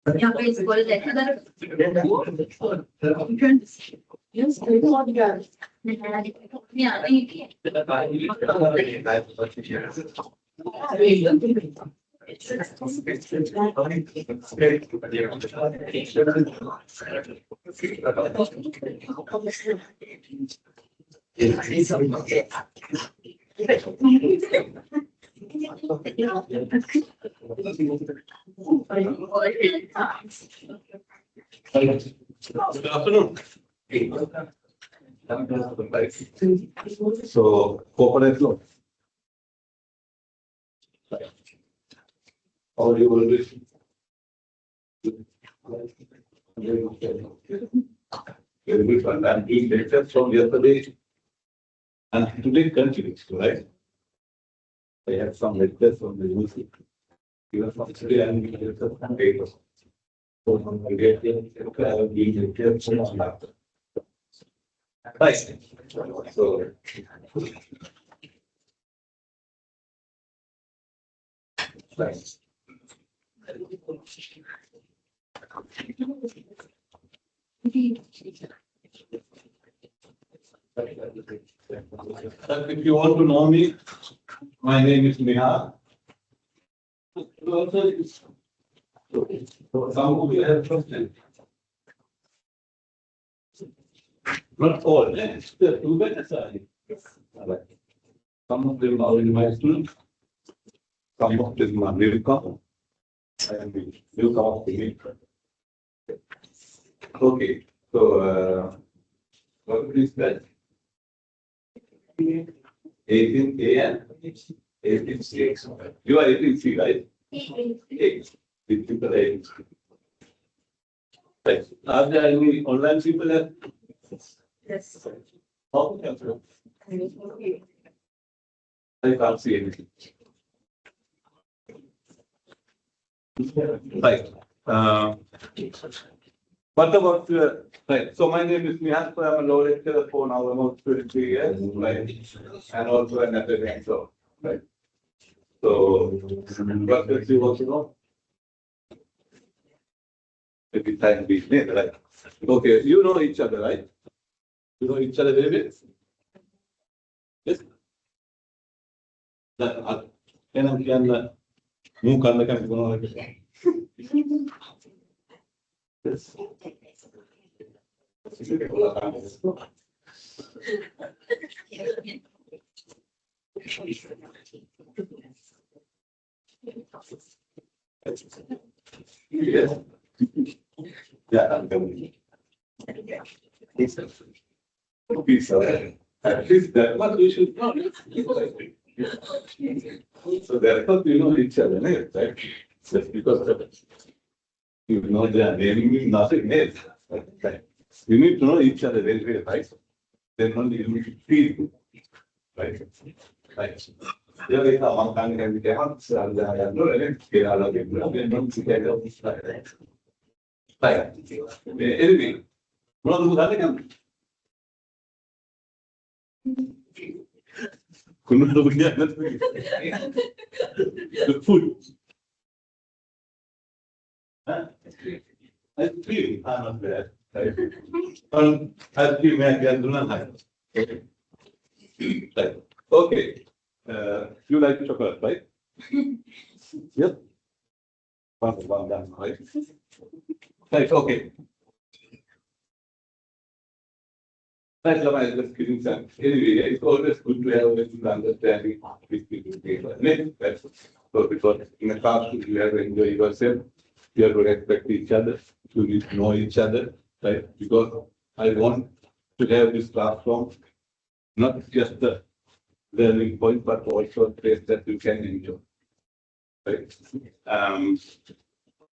यहाँ पे इसको लेकर Yes, they want to go. Yeah, Good afternoon. So, corporate law. How you will do? Very good one. I'm doing lectures from yesterday and today continues, right? I have some lectures from the university. Even from today I'm doing lectures from papers. So, I get I have been lectures from laptop. Right. So, right. If you want to know me, my name is Neha. Some of you have questions. Not all, yes, the two better side. Some of them are in my students. Some of them are will come. And will come up to me. Okay, so what is that? 18A and 18C. You are 18C, right? 8. With people 18C. Right. Are there any online people there? Yes. How can you? I can't see anything. Right. What about right? So my name is Nihal. So I'm a law lecturer for now almost 23 years, right? And also an academic, so right. So what else you want to know? Maybe time be right? Okay, you know each other, right? You know each other very well. Yes. That can move on the camera. Yes. Yes. Yeah, I'm coming. At least that much we should know. So therefore, you know each other, right? Just because you know their name means nothing else. Right? You need to know each other very, very right. Then only you need to feel right. Right. There is a one kind of difference. And no, let's get out of it. Right. Anyway, one of the the food. I feel I'm not bad. I feel maybe I do not have. Right. Okay. You like chocolate, right? Yes. One done, right? Right. Okay. Right. So I'm just giving some. Anyway, it's always good to have a little understanding with people. That's so because in a classroom you have to enjoy yourself. You have to respect each other. You need to know each other, right? Because I want to have this classroom, not just the learning point, but also a place that you can enjoy. Right?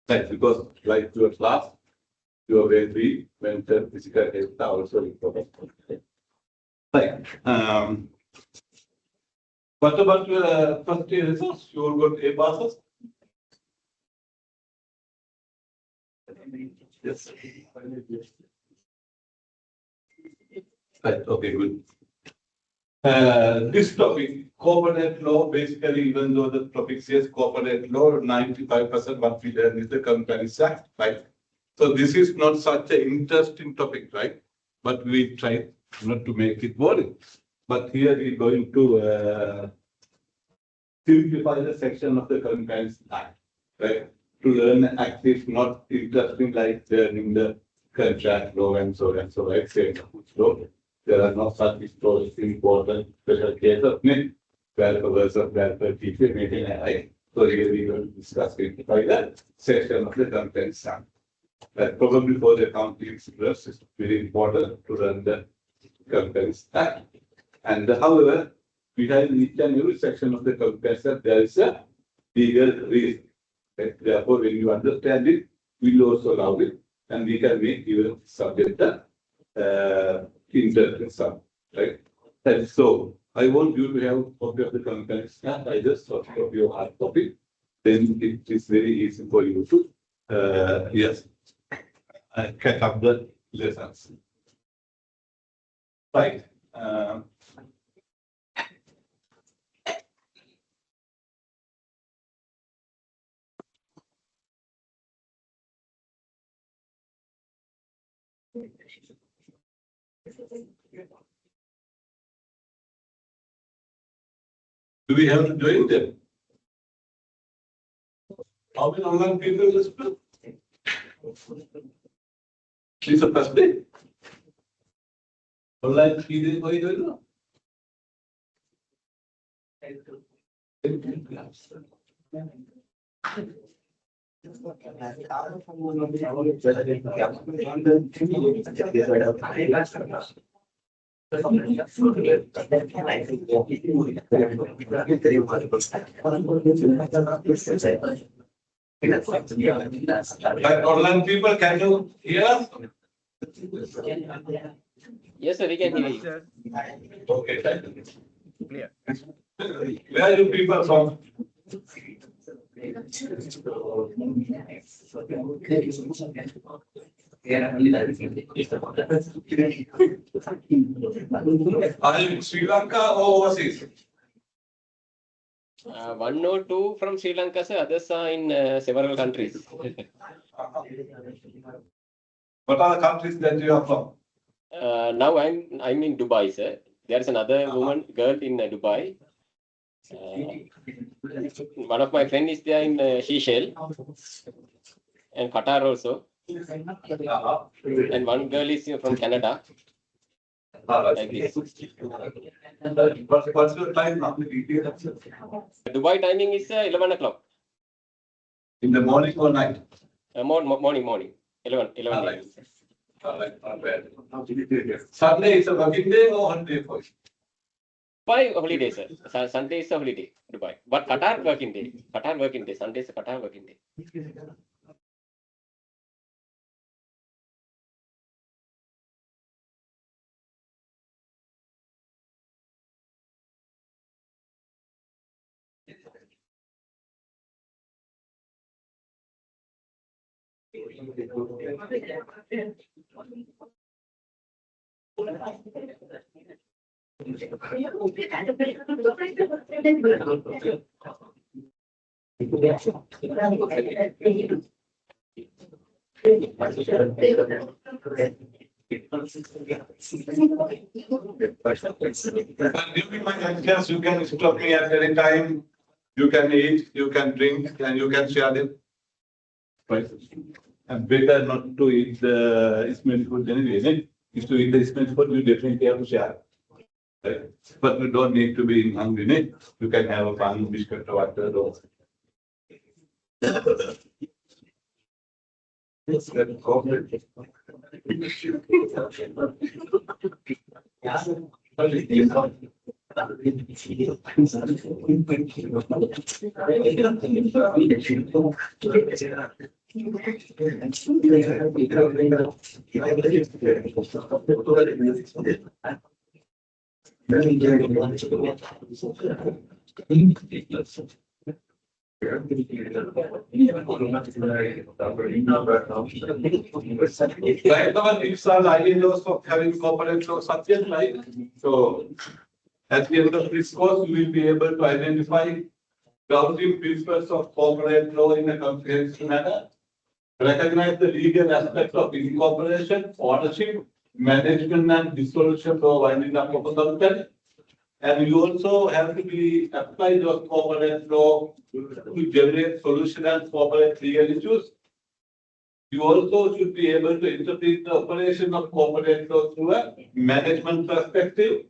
Right, because like your class, your very mental, physical health are also important. Right. What about your first year results? You will got A passes? Yes. Right, okay, good. This topic, corporate law, basically, even though the topic says corporate law, 95% what we learn is the Companies Act, right? So this is not such an interesting topic, right? But we try not to make it boring. But here we're going to simplify the section of the Companies Act, right? To learn the act is not interesting like learning the contract law and so, right? Same law. There are no such stories important special case of net, welfare versus welfare teacher meeting, right? So here we will discuss simplify that section of the Companies Act. That probably for the accounting students is very important to run the Companies Act. And however, behind each and every section of the Companies Act, there is a legal reason. Right? Therefore, when you understand it, we will also allow it, and we can make even subject interesting sum, right? And so I want you to have a copy of the Companies Act. I just sort of your hard copy. Then it is very easy for you to catch up the lessons. Right. Do we have to join them? How many online people listen? Please, the first day. Online people, why do you know? Like online people, can you hear? Yes, sir, we can hear you. Okay, thank you. Clear. Where are you people from? Are you in Sri Lanka or overseas? One or two from Sri Lanka, sir. Others are in several countries. What are the countries that you are from? Now I'm in Dubai, sir. There is another girl in Dubai. One of my friends is there in Seychelles and Qatar also. And one girl is from Canada. Like this. What's your time now? Dubai timing is 11 o'clock. In the morning or night? Morning. 11 Alright. a.m. Alright, not bad. Sunday is a working day or holiday for you? Dubai holiday, sir. Sunday is a holiday, Dubai. But Qatar working day. Sunday is a Qatar working day. During my lectures, you can stop me at any time. You can eat, you can drink, and you can share them. Right. And better not to eat the smell food anyway. Right? If to eat the smell food, you definitely have to share. Right? But you don't need to be hungry. Right? You can have a pan, biscuit, or water. Or... Right now, it's all ideas of having corporate law subject, right? So At the end of this course, you will be able to identify governing principles of corporate law in a comprehensive manner, recognize the legal aspects of incorporation, ownership, management and dissolution or winding up of a company. And you also have to be apply those corporate law to generate solution and corporate legal issues. You also should be able to interpret the operation of corporate law through a management perspective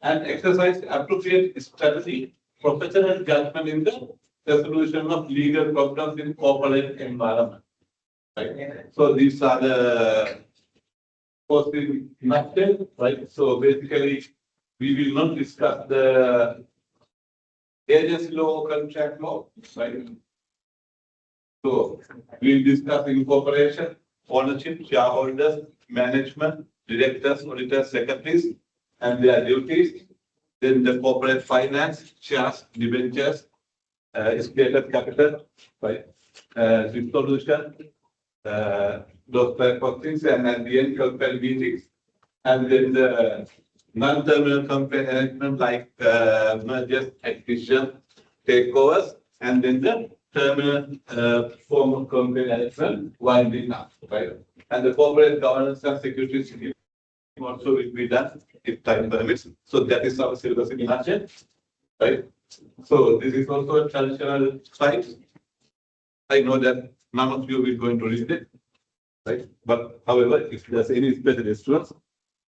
and exercise appropriate strategy, professional judgment in the resolution of legal problems in corporate environment. Right? So these are the first in nutshell, right? So basically, we will not discuss the agency law, contract law, right? So we'll discuss incorporation, ownership, shareholders, management, directors, auditors, secretaries, and their duties. Then the corporate finance, shares, debentures, stated capital, right? Dissolution, those type of things, and at the end, company meetings. And then the non-terminal company arrangement like mergers, acquisition, takeovers, and then the terminal form of company arrangement winding up, right? And the corporate governance and security scheme also will be done if time permits. So that is our syllabus in nutshell, right? So this is also a traditional site. I know that none of you will going to read it, right? But however, if there's any special instruments,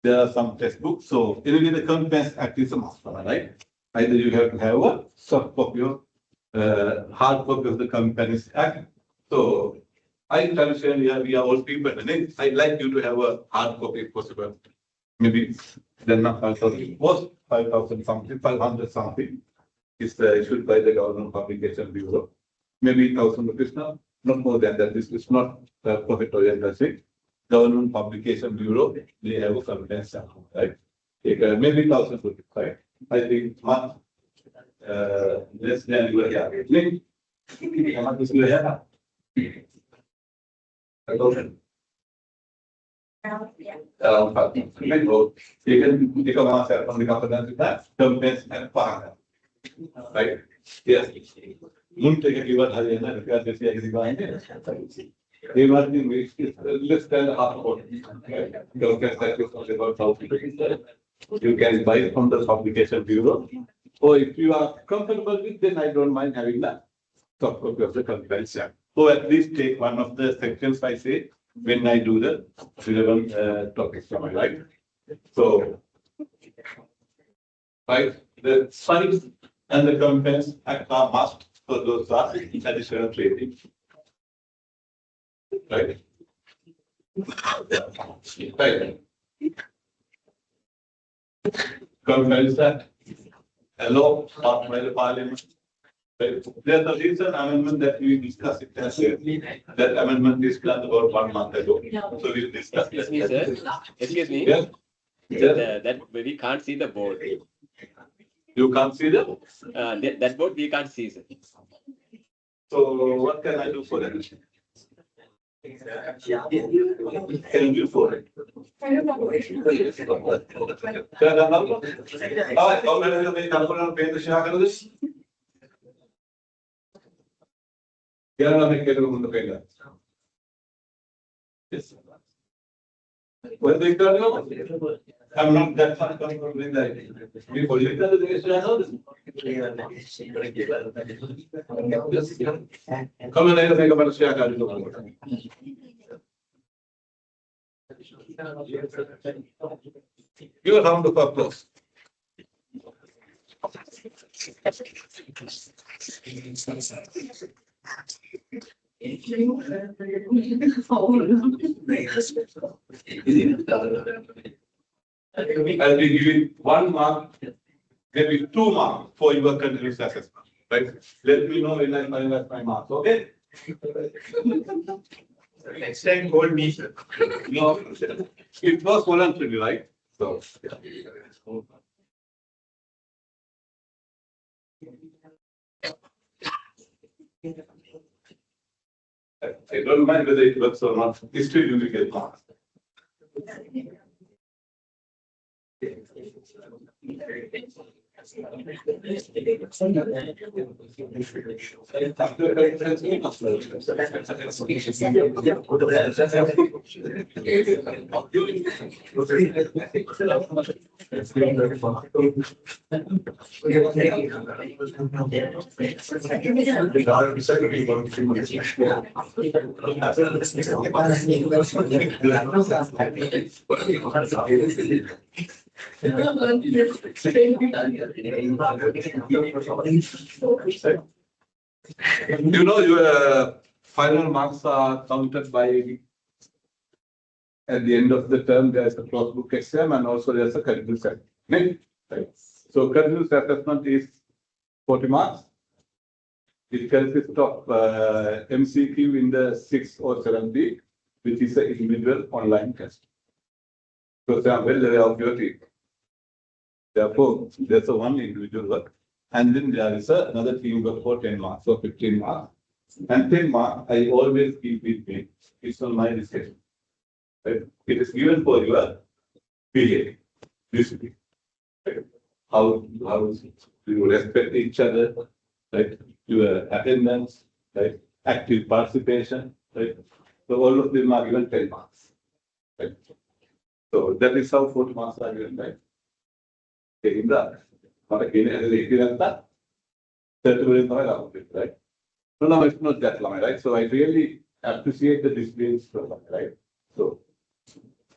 there are some textbooks. So anyway, the Companies Act is a must, right? Either you have to have a soft copy or hard copy of the Companies Act. So I traditionally we are all people, and I'd like you to have a hard copy if possible. Maybe then not 5,000, was 5,000 something, 500 something is issued by the Government Publication Bureau. Maybe 1,000 rupees now, not more than that. This is not profit oriented. Government Publication Bureau, they have a Companies Act, right? Maybe 1,000 rupees, right? I think much less than you have. How much is you have? 1,000. Around 5,000. You can take a master from the government that Companies and partner, right? Yes. Won't take a given Haryana because this is the they were in which is less than half of it. You can buy from the Publication Bureau. Or if you are comfortable with, then I don't mind having that soft copy of the Companies Act. So at least take one of the sections I say when I do the relevant topics from my life. So, right, the size and the Companies Act are must. So those are additional training. Right. Right. Companies Act, a law passed by the Parliament. Right. There's a recent amendment that we discussed it as well. That amendment is done about 1 month ago. So we discussed Excuse me, sir. Excuse me. Yes. Yes. That we can't see the board. You can't see them? That board we can't see, sir. So what can I do for that? Can you do for it? Yes. When they turn over, I'm not that far from that. Before you tell the come and I make a share. Give a round of applause. I'll be giving 1 mark, maybe 2 marks for your continuous assessment. Right? Let me know when I finalize my marks, okay? Next time, hold me. No, it was voluntary, right? So, I don't mind whether it works or not. Still, you will get marks. You know, your final marks are counted by at the end of the term. There is a closed book exam and also there is a continuous assessment. Right? So continuous assessment is 40 marks. It consists of MCQ in the 6 or 7 week, which is an individual online test. So I'm well aware of your team. Therefore, there's a one individual work. And then there is another team work for 10 marks or 15 marks. And 10 marks, I always keep with me. It's on my discussion. Right? It is given for your behavior. Discipline. Right? How you respect each other, right? Your attendance, right? Active participation, right? So all of them are given 10 marks. Right? So that is how 40 marks are given, right? Taking that. But again, that 30 minutes, right? No, it's not that long, right? So I really appreciate the disciplines, right? So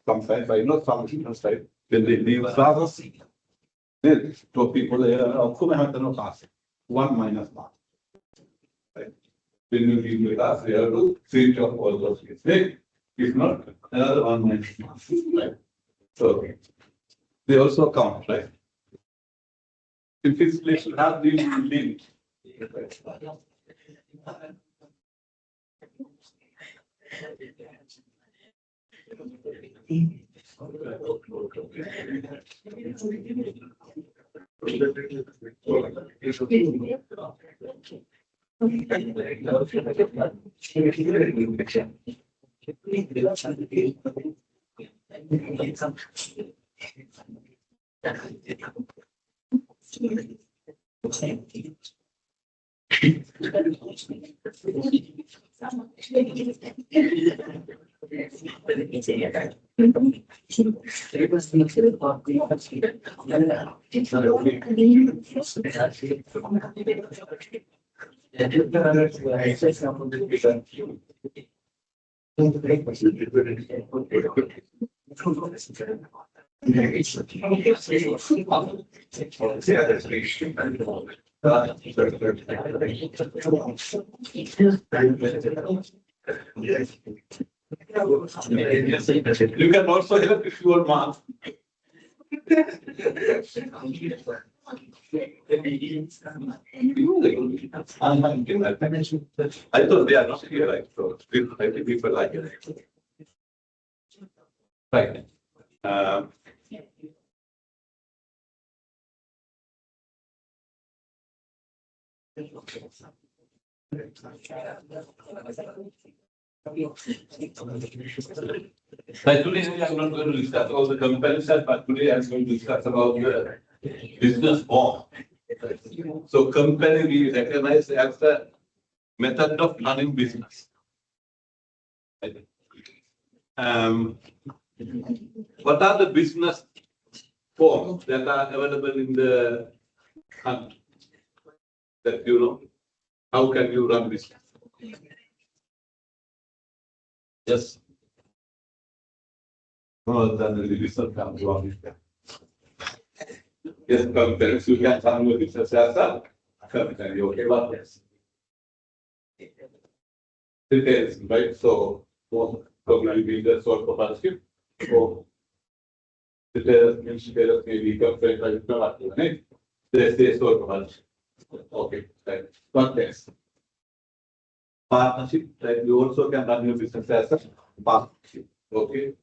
sometimes I know some students, right? When they leave classes, then to people there, class. 1 minus mark. Right? When you leave the class, you have to switch off all those kids. Right? If not, another 1 minus mark. Right? So they also count, right? In physics, we should have these linked. You can also help if you want marks. I thought they are not here, right? So 50 people are here. Right. Today I'm not going to discuss all the comparison, but today I'm going to discuss about the business form. So company we recognize as the method of running business. What are the business forms that are available in the country? That you know, how can you run business? Yes. No, then the business comes along. Yes, companies you can run your business as a company. Okay, what yes? Details, right? So, probably be the sort of partnership. So, details means details may be compared by the right? Let's say sort of partnership. Okay, right. What next? Partnership, right? You also can run your business as a partnership. Okay.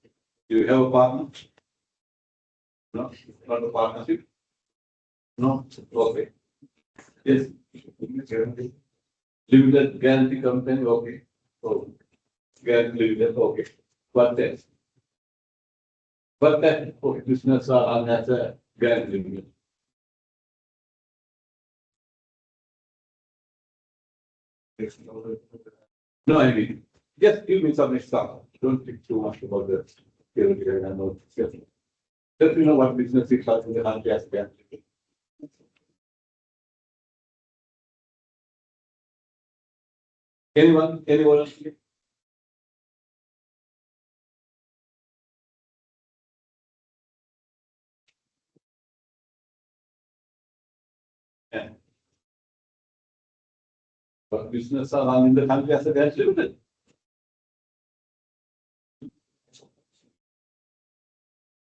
Do you have a partner? No, not a partnership. No, okay. Yes. Limited guarantee company, okay. Oh, guarantee limited, okay. What else? What that business are as a guarantee limited? No, I mean, just give me some example. Don't think too much about the theoretical and all. Just what business is in the country as well. Anyone? Anyone? Yeah. But business are run in the country as a gas limited.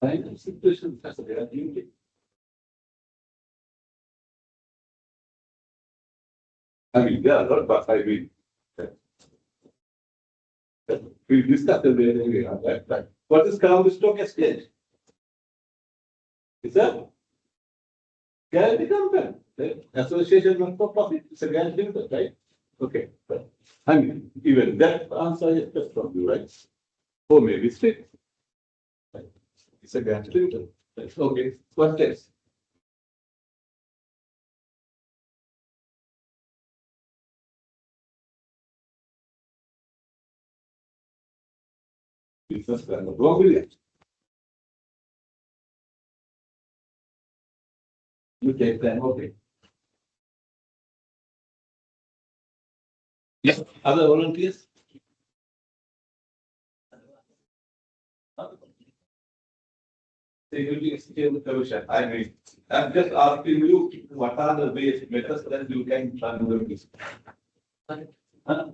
Right? Situation as a gas limited. I mean, there are a lot, but I mean, we discussed the way right? What is Colombo Stock Exchange? It's a guarantee company. The association not for profit. It's a guarantee limited, right? Okay. But, I mean, even that answer is just from you, right? Or maybe straight. Right? It's a guarantee limited. Right? Okay. What else? Business plan of 1 million. You take plan, okay. Yes, other volunteers? They will be still commission. I mean, I'm just asking you, what are the ways, methods that you can run the business? Huh?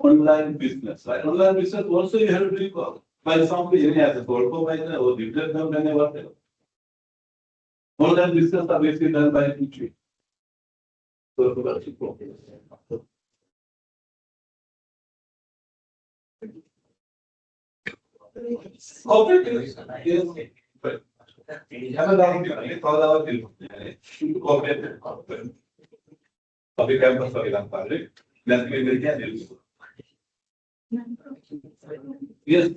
Online business, right? Online business also you have to do by example, you have a Colombo or digital company or whatever. Online business are basically done by each. Corporate, yes, but have a long time, call our corporate. Public campus for Lanka, right? Then we will get it. Yes.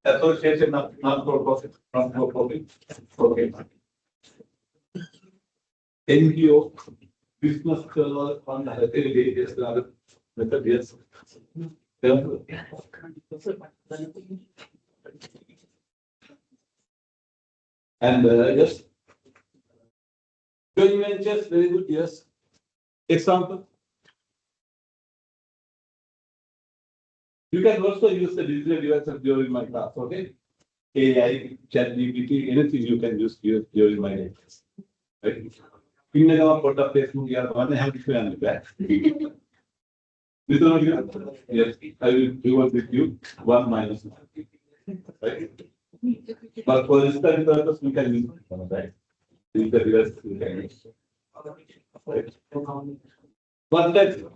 Association of non-for-profit, okay. NGO, business on the method, yes. And yes, joint ventures, very good, yes. Example. You can also use the digital devices during my class, okay? AI, ChatGPT, anything you can use during my lectures. Right? In the put up Facebook, you are one have to on the back. Yes, I will do it with you, 1 minus 1. Right? But for this study purpose, we can use it, right? Digital devices we can use. Right? What that?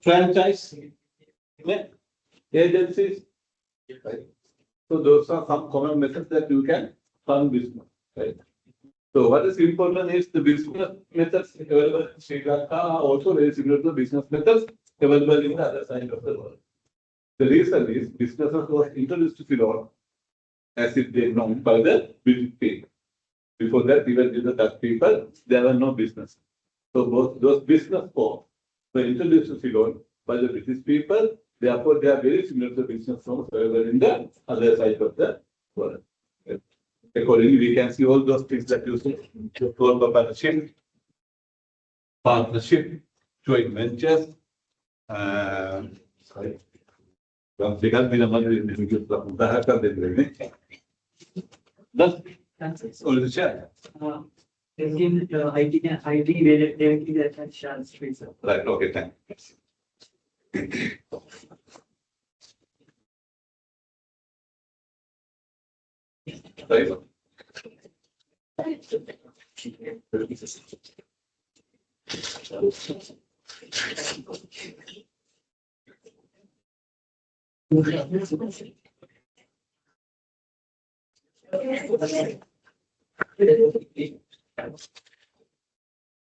Franchise, agencies, right? So those are some common methods that you can fund business, right? So what is important is the business methods available in Sri Lanka are also very similar to the business methods available in the other side of the world. The reason is businesses was introduced to Ceylon as if they known by the British people. Before that, even with the Dutch people, there were no business. So both those business forms were introduced to Ceylon by the British people. Therefore, they are very similar to the business forms available in the other side of the world. Accordingly, we can see all those things that you see: partnership, joint ventures. Sorry. That's all the chat. Right, okay, thanks. Right.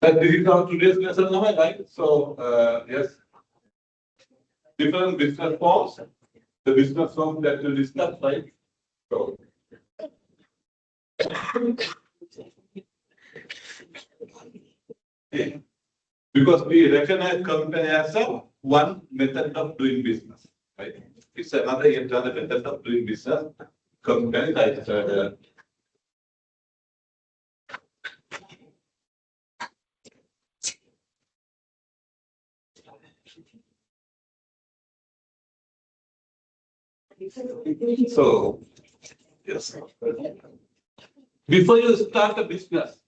This is our today's lesson, right? So, yes, different business forms, the business form that we discussed, right? So, Yeah. Because we recognize company as a one method of doing business, right? It's another method of doing business. Company like so yes. Before you start a business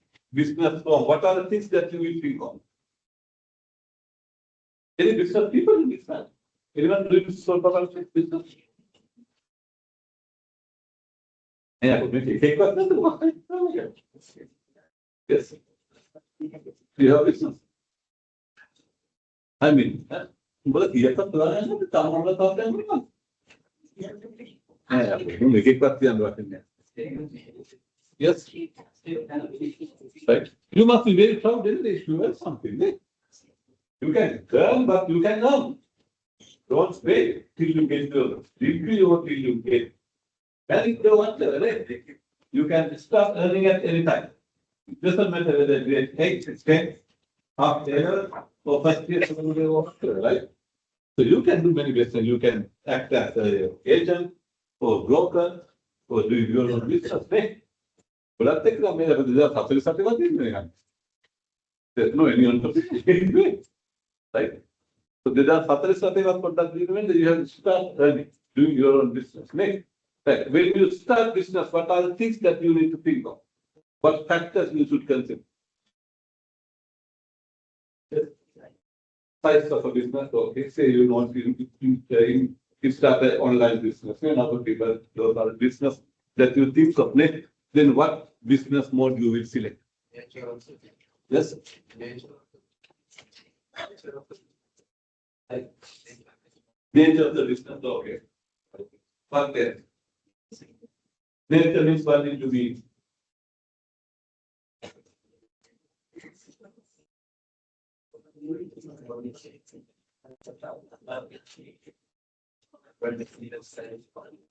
form, what are the things that you will think of? Any business people in business? Anyone doing sort of business? Yeah, take what? Yes. You have business. I mean, but here the plan is the town of the town. Yeah, make it what you are. Yes. Right. You must be very proud if you have something. Eh? You can earn, but you can earn. Don't wait till you get the degree or till you get. When you don't want to, right? You can start earning at any time. It doesn't matter whether it's 8, 10, half year, or first year, right? So you can do many business. You can act as an agent or broker or do your own business. Right? But I think there's no any entrepreneur, right? So there are you have to start earning, doing your own business. Right? When you start business, what are the things that you need to think of? What factors you should consider? Size of a business, okay. Say you want to start an online business, and other people, those are business that you think of. Next, then what business mode you will select? Yes. Nature of the business, okay. What then? Nature means what it to be.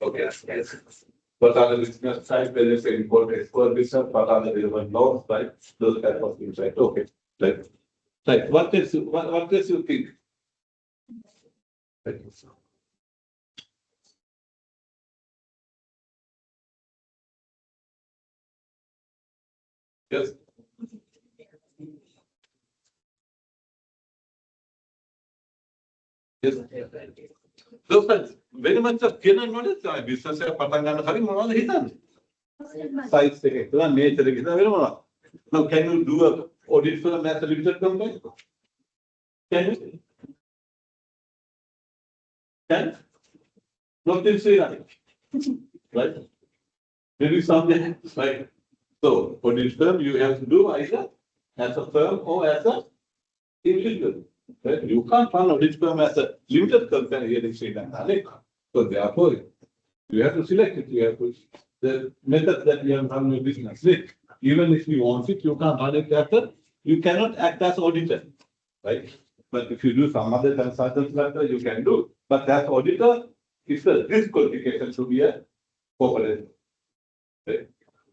Okay, yes. What are the business side, whether it's import export business, what are the relevant laws, right? Those type of things, right? Okay. Right. What does you think? Right. Yes. Yes. Those are very much of general knowledge. Business patangana hari mono hitan. Size take nature take very mono. Now can you do a audit for a mass limited company? Can you? Can? Not in Srilanka. Right? Maybe someday, right? So audit firm you have to do either as a firm or as a individual. Right? You can't run audit firm as a limited company here in Sri Lanka. So therefore, you have to select it. You have to the method that you have run your business. Even if you want it, you can't run it after. You cannot act as auditor, right? But if you do some other consultants matter, you can do. But as auditor, it's a risk qualification to be a corporate. Right?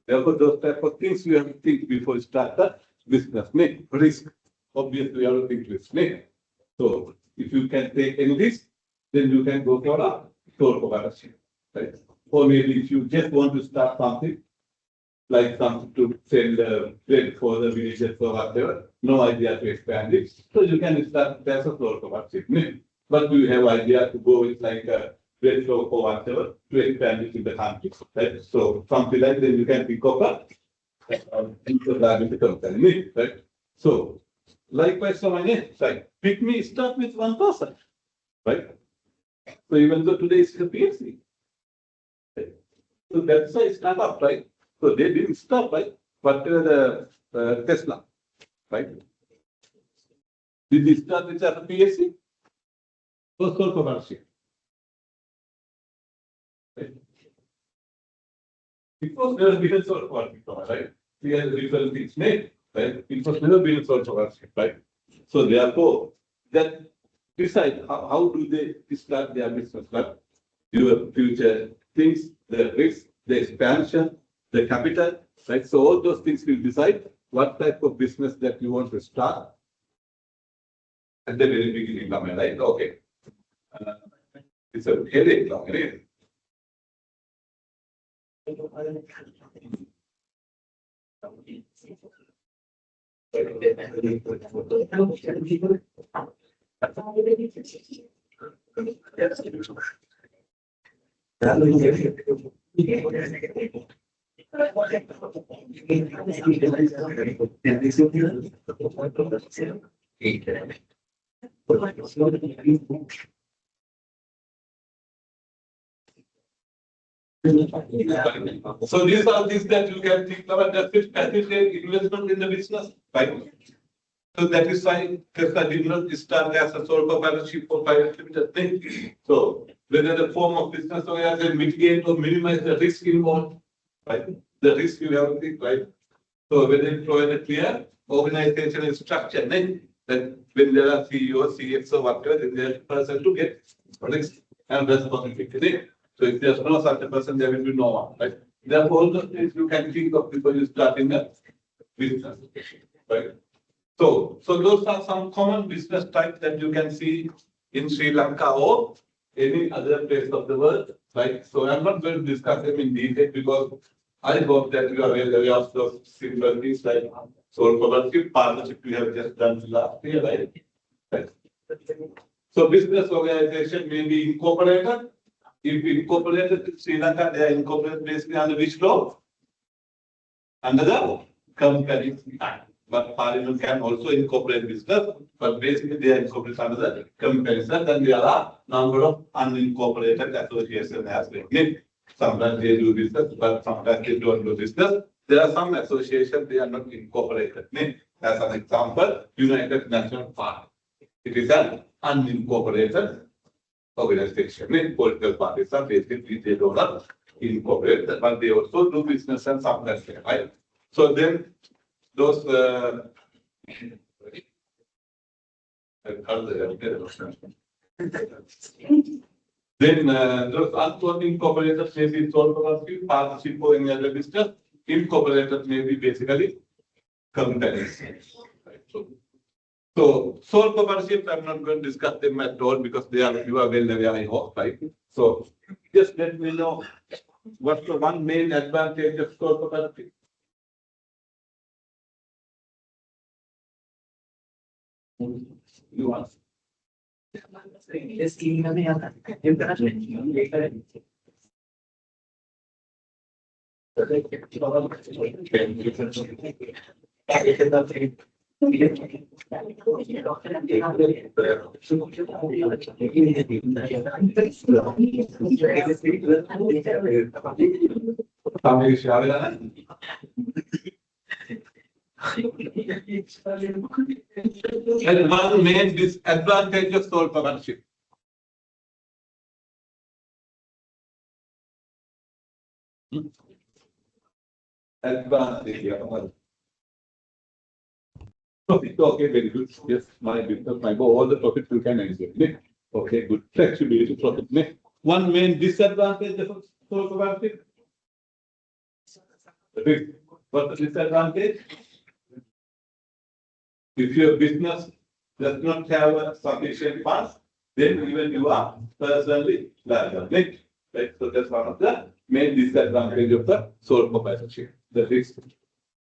Therefore, those type of things you have to think before you start the business. Risk. Obviously, you have to think risk. So, if you can take any risk, then you can go for a sole proprietorship. Right? Or maybe if you just want to start something, like something to sell bread for the villages or whatever, no idea to expand it. So you can start as a sole proprietorship. But you have idea to go with like a bread shop or whatever to expand it in the country. Right? So something like that you can pick up a company. Right? So likewise, so right? Pick me start with one person. Right? So even though today is the PhD. Right? So that's why it's not up, right? So they didn't stop, right? But the Tesla, right? Did they start with a PhD? Or sole proprietorship? Right? It was never been a sole proprietorship, right? We had different things made, right? It was never been a sole proprietorship, right? So therefore, that decide how do they start their business, right? Your future things, the risk, the expansion, the capital, right? So all those things will decide what type of business that you want to start at the very beginning, right? Okay. It's a headache, right? So these are things that you can think about. That's it. Investment in the business, right? So that is why Tesla did not start as a sole proprietorship for private limited thing. So whether the form of business or as a mitigate or minimize the risk involved, right? The risk you have to think, right? So whether you provide a clear organizational structure, then when there are CEO, CXO, whatever, then there is a person to get risk and responsibility. So if there's no such a person, there will be no one, right? Therefore, all those things you can think of before you start in the business, right? So those are some common business types that you can see in Sri Lanka or any other place of the world, right? So I'm not going to discuss them in detail because I hope that you are aware of those simple things like sole proprietorship, partnership we have just done last year, right? So business organization may be incorporated. If incorporated in Sri Lanka, they are incorporated basically under which law? Under the Companies Act. But Parliament can also incorporate business, but basically they are incorporated under the Companies Act, and there are a number of unincorporated associations as well. Sometimes they do business, but sometimes they don't do business. There are some associations, they are not incorporated. As an example, United National Party. It is an unincorporated organization. Political parties are basically, they don't are incorporated, but they also do business and sometimes, right? So then those then those unincorporated may be sole proprietorship, partnership or any other business. Incorporated may be basically companies. Right? So sole proprietorship, I'm not going to discuss them at all because they are, you are well aware, I hope, right? So just let me know what's the one main advantage of sole proprietorship. You answer. And one main disadvantage of sole proprietorship. Advantage. Profit. Okay, very good. Yes, my business, my goal, all the profits you can enjoy. Okay, good. Flexibility, profit. One main disadvantage of sole proprietorship. What's the disadvantage? If your business does not have sufficient funds, then even you are personally liable. Right? So that's one of the main disadvantages of the sole proprietorship. The risk,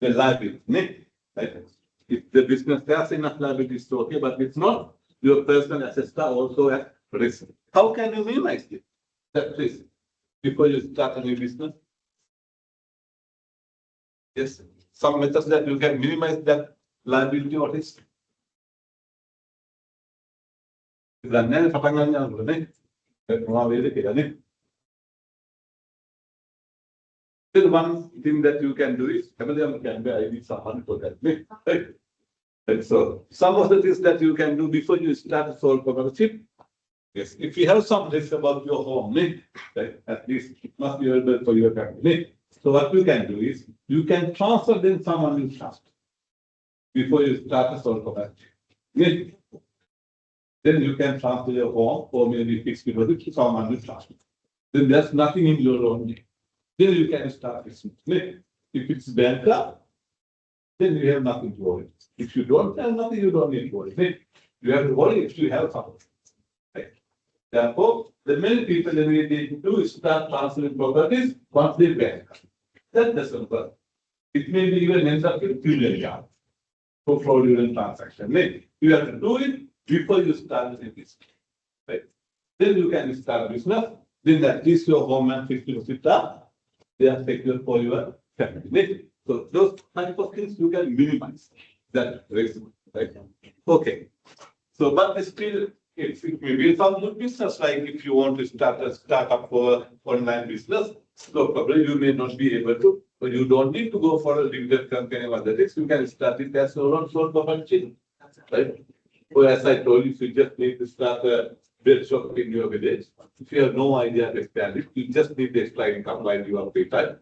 the liability. Right? If the business has enough liability, it's okay, but it's not, your personal assets are also at risk. How can you minimize it? That risk before you start a new business? Yes, some methods that you can minimize that liability or risk. Then one thing that you can do is and so some of the things that you can do before you start a sole proprietorship. Yes, if you have some risk about your home, right, at least it must be available for your family. So what you can do is you can transfer them someone you trust before you start a sole proprietorship. Then you can transfer your home or maybe fixed deposit to someone you trust. Then there's nothing in your own name. Then you can start business. If it's banker, then you have nothing to worry. If you don't have nothing, you don't need to worry. Then you have to worry if you have something. Right? Therefore, the many people that we need to do is start transferring properties once they bank. That doesn't work. It may be even end up with criminal charge for fraudulent transaction. Then you have to do it before you start the business. Right? Then you can start a business. Then at least your home and fixed sit up. They are secure for your family. So those type of things you can minimize that risk. Right? Okay. So, but still, it may be some good business, like if you want to start a startup for online business, so probably you may not be able to, but you don't need to go for a limited company or other things. You can start it as your own source of action. Right? Or as I told you, if you just need to start a bread shop in your village, if you have no idea to expand it, you just need the extra income while you are free time.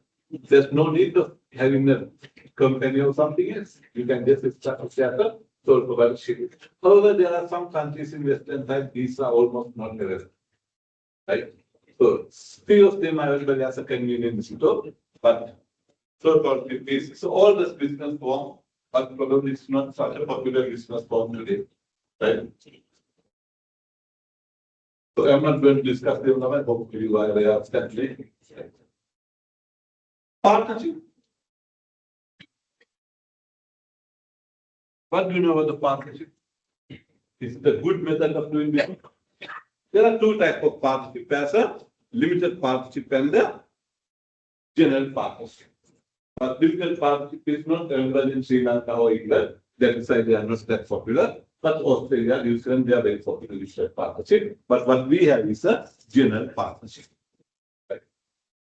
There's no need of having a company or something else. You can just start a startup. So, however, there are some countries in Western side, these are almost not available. Right? So, few of them are available as a convenience store, but so-called this. So, all this business form, but probably it's not such a popular business form today. Right? So, I'm not going to discuss them now, hopefully, while I are standing. Partnership. What do you know about the partnership? Is it a good method of doing business? There are two types of partnership, as a limited partnership and the general partnership. But limited partnership is not available in Sri Lanka or England. That is why they are not that popular. But Australia, New Zealand, they are very popular limited partnership. But what we have is a general partnership. Right?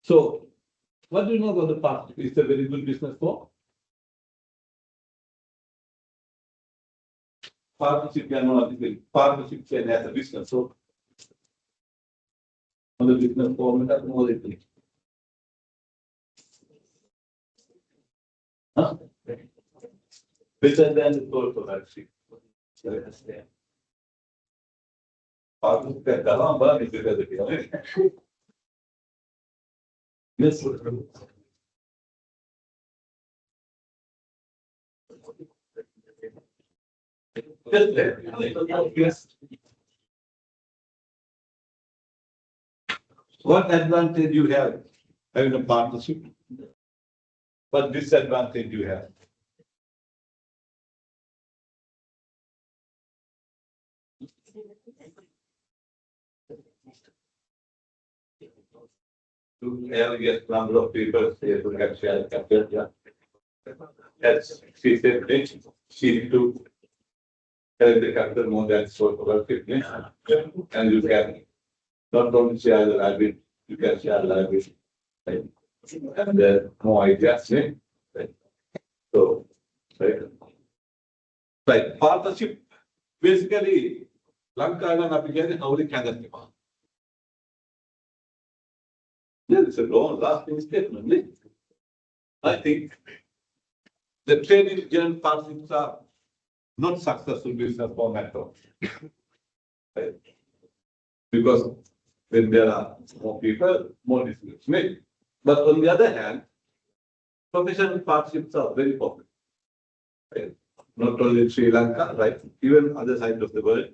So, what do you know about the partnership? It's a very good business form. Partnership can as a business. So, on the business form, that's more than huh? Better than the sole partnership. Partnership can come on, but it's better than yes. Yes. What advantage you have having a partnership? What disadvantage you have? To have a number of people say to have share capital, yeah. As she said, she to have the capital more than so about 15, and you can not only share the liability, you can share the liability. Right? And there more ideas, right? So, right. Right. Partnership basically Lanka and Abigail how they can. There is a long lasting statement. I think the trade in general partnerships are not successful business form at all. Right? Because when there are more people, more decisions made. But on the other hand, professional partnerships are very popular. Right? Not only in Sri Lanka, right? Even other sides of the world,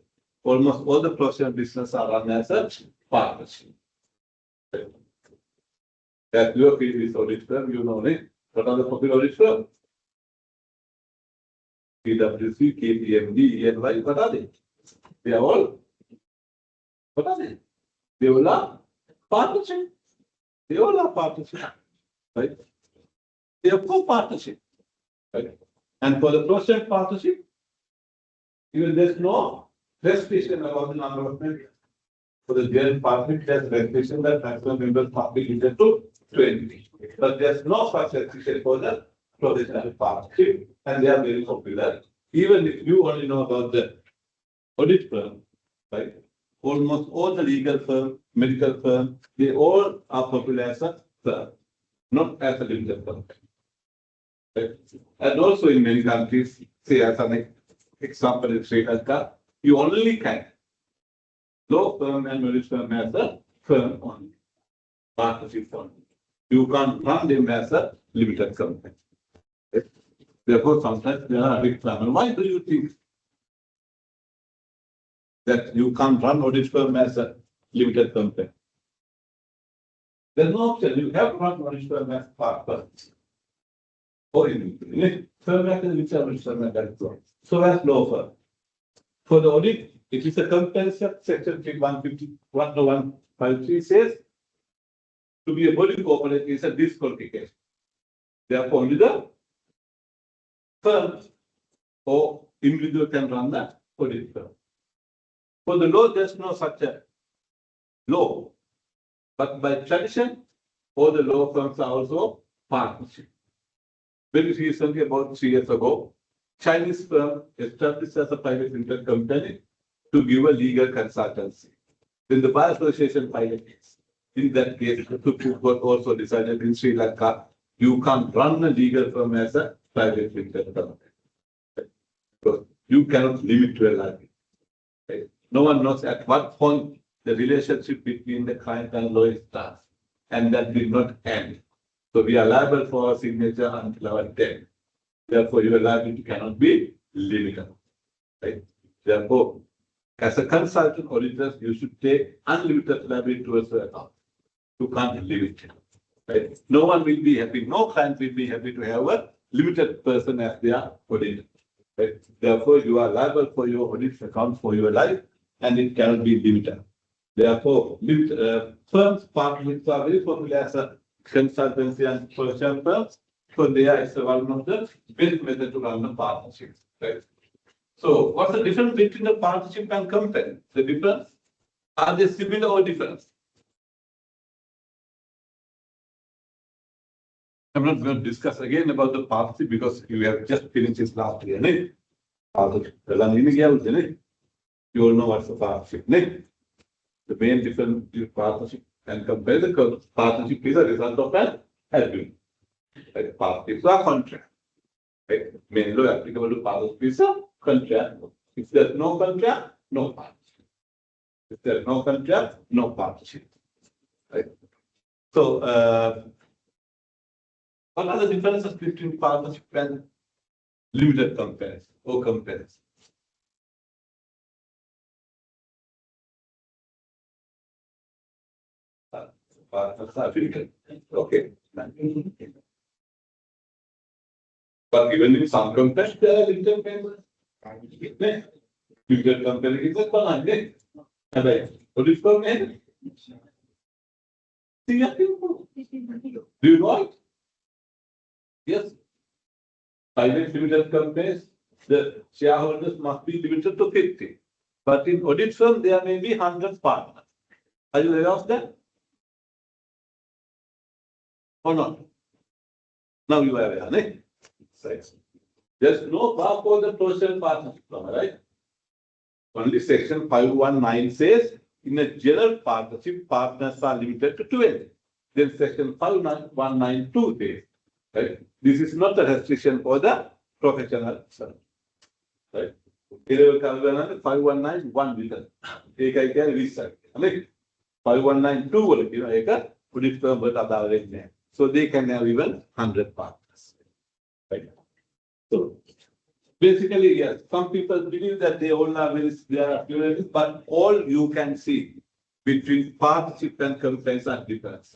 almost all the professional business are run as a partnership. Right? That your field is audit firm, you know it. What are the popular audit firms? PwC, KPMG, EY, what are they? They are all. What are they? They all are partnership. They all are partnership. Right? They are co-partnership. Right? And for the professional partnership, even there's no restriction about the number of members. For the general partnership, there's restriction that maximum members must be limited to 20. But there's no such restriction for the professional partnership, and they are very popular. Even if you only know about the audit firm, right? Almost all the legal firm, medical firm, they all are popular as a firm, not as a limited firm. Right? And also in many countries, say as an example in Sri Lanka, you only can law firm and audit firm as a firm only, partnership only. You can't run them as a limited company. Therefore, sometimes there are big problem. Why do you think that you can't run audit firm as a limited company? There's no option. You have to run audit firm as partner. Or in firm as a audit firm as that. So as law firm. For the audit, it is a compulsion. Section 151 says to be a body corporate is a disqualification. Therefore, only the firm or individual can run the audit firm. For the law, there's no such a law. But by tradition, all the law firms are also partnership. Very recently, about 3 years ago, Chinese firm established as a private limited company to give a legal consultancy. Then the Bar Association filed a case. In that case, the Supreme Court also decided in Sri Lanka, you can't run a legal firm as a private limited company. Because you cannot limit your liability. Right? No one knows at what point the relationship between the client and lawyer starts. And that did not end. So we are liable for our signature until our death. Therefore, your liability cannot be limited. Right? Therefore, as a consultant auditor, you should take unlimited liability towards the account. You can't limit it. Right? No one will be happy, no client will be happy to have a limited person as their auditor. Right? Therefore, you are liable for your audit account for your life, and it cannot be limited. Therefore, firms, partners are very popular as a consultancy and professional firms. So there is one of the best method to run a partnership. Right? So what's the difference between the partnership and company? The difference? Are they similar or different? I'm not going to discuss again about the partnership because you have just finished this last year. You all know what's the partnership. The main difference between partnership and company, the partnership is a result of an agreement. Like partnerships are contract. Right? Mainly applicable to partnership is a contract. If there's no contract, no partnership. If there's no contract, no partnership. Right? So, what are the differences between partnership and limited companies or companies? Partners are limited. Okay. But even in some companies, there are limited members. Limited company is a company. What is company? Do you know it? Yes. Private limited companies, the shareholders must be limited to 50. But in audit firm, there may be 100 partners. Are you aware of that? Or not? Now you are aware, right? There's no bar for the social partnership, right? Only section 519 says in a general partnership, partners are limited to 20. Then section 5192 says, right? This is not a restriction for the professional service. Right? 519 one written. 5192 so they can have even 100 partners. Right? So basically, yes, some people believe that they all are very, but all you can see between partnership and companies are different.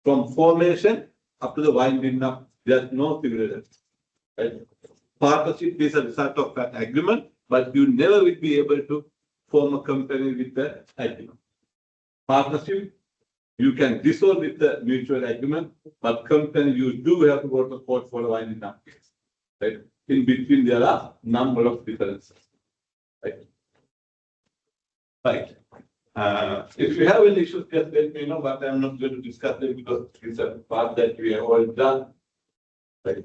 From formation up to the winding up, there's no similarity. Right? Partnership is a result of that agreement, but you never will be able to form a company with the agreement. Partnership, you can dissolve with the mutual agreement, but company, you do have to go to court for a winding up case. Right? In between, there are number of differences. Right? Right. If you have any issues, just let me know, but I'm not going to discuss it because it's a part that we have all done. Right.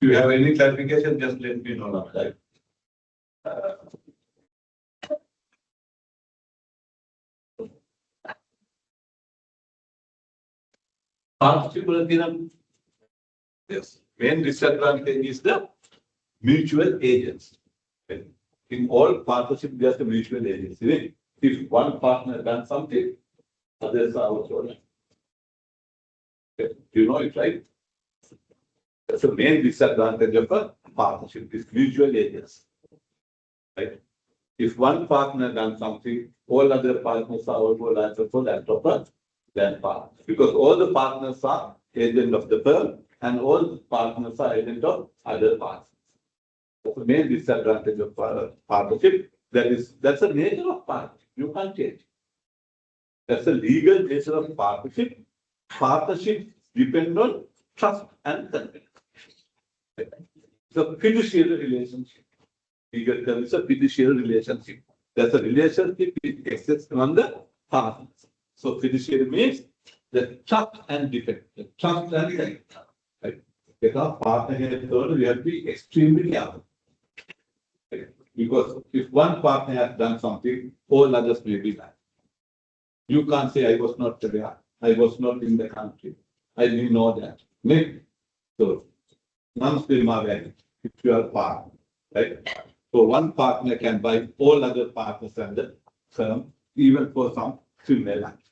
If you have any clarification, just let me know now. Right? Partnership Yes. Main disadvantage is the mutual agents. In all partnership, there's a mutual agency. If one partner does something, others are also. You know it, right? That's the main disadvantage of a partnership, is mutual agents. Right? If one partner does something, all other partners are also liable for that of that part. Because all the partners are agent of the firm and all the partners are agent of other partners. That's the main disadvantage of partnership. That's the nature of partnership. You can't change. That's the legal nature of partnership. Partnership depend on trust and confidence. It's a fiduciary relationship. Legal term is a fiduciary relationship. That's a relationship which exists among the partners. So fiduciary means the trust and defend. The trust and defend. Right? Because partner here, we have to be extremely careful. Right? Because if one partner has done something, all others may be bad. You can't say I was not there. I was not in the country. I didn't know that. Maybe. So none of them are valid if you are partner. Right? So one partner can buy all other partners and the firm, even for some criminal act.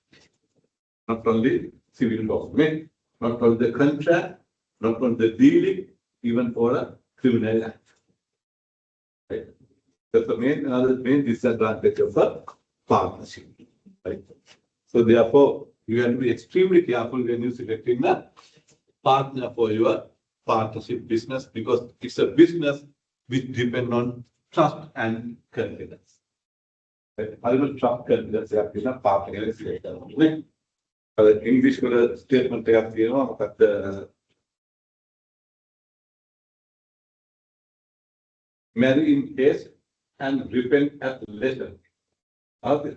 Not only civil law, not only the contract, not only the dealing, even for a criminal act. Right? That's the main disadvantage of a partnership. Right? So therefore, you have to be extremely careful when you're selecting a partner for your partnership business, because it's a business which depends on trust and confidence. Right? I will trust confidence in a partner. English statement that marry in haste and repent at leisure. Okay.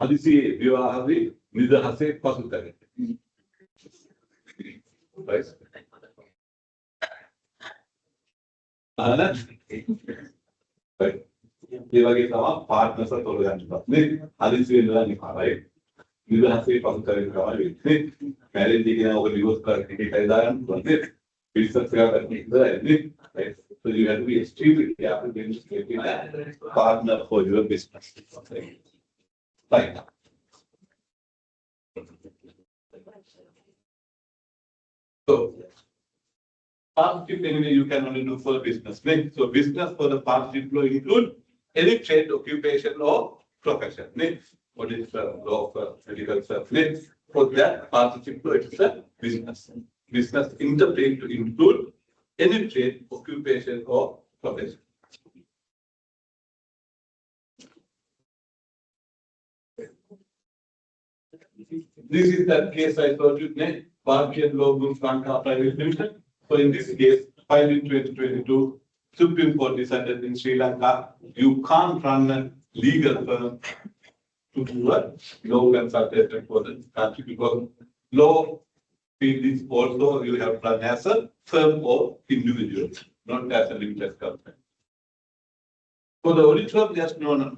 Adisi Vivahavi Nidahase Pasutari. Right? Right. They were partners of the Adisi, right? You have to say marriage over divorce it's a right? So you have to be extremely careful when you selecting a partner for your business. Right. So partnership anyway you can only do for business. So business for the partnership will include any trade, occupation or profession. What is law for medical service? For that partnership flow, it's a business. Business interplay to include any trade, occupation or profession. This is the case I told you, Partial Law Group Lanka Private Limited. So in this case, filed in 2022, Supreme Court decided in Sri Lanka, you can't run a legal firm to do a law consultation for the country, because law field is also you have to run as a firm or individual, not as a limited company. For the auditor, there's no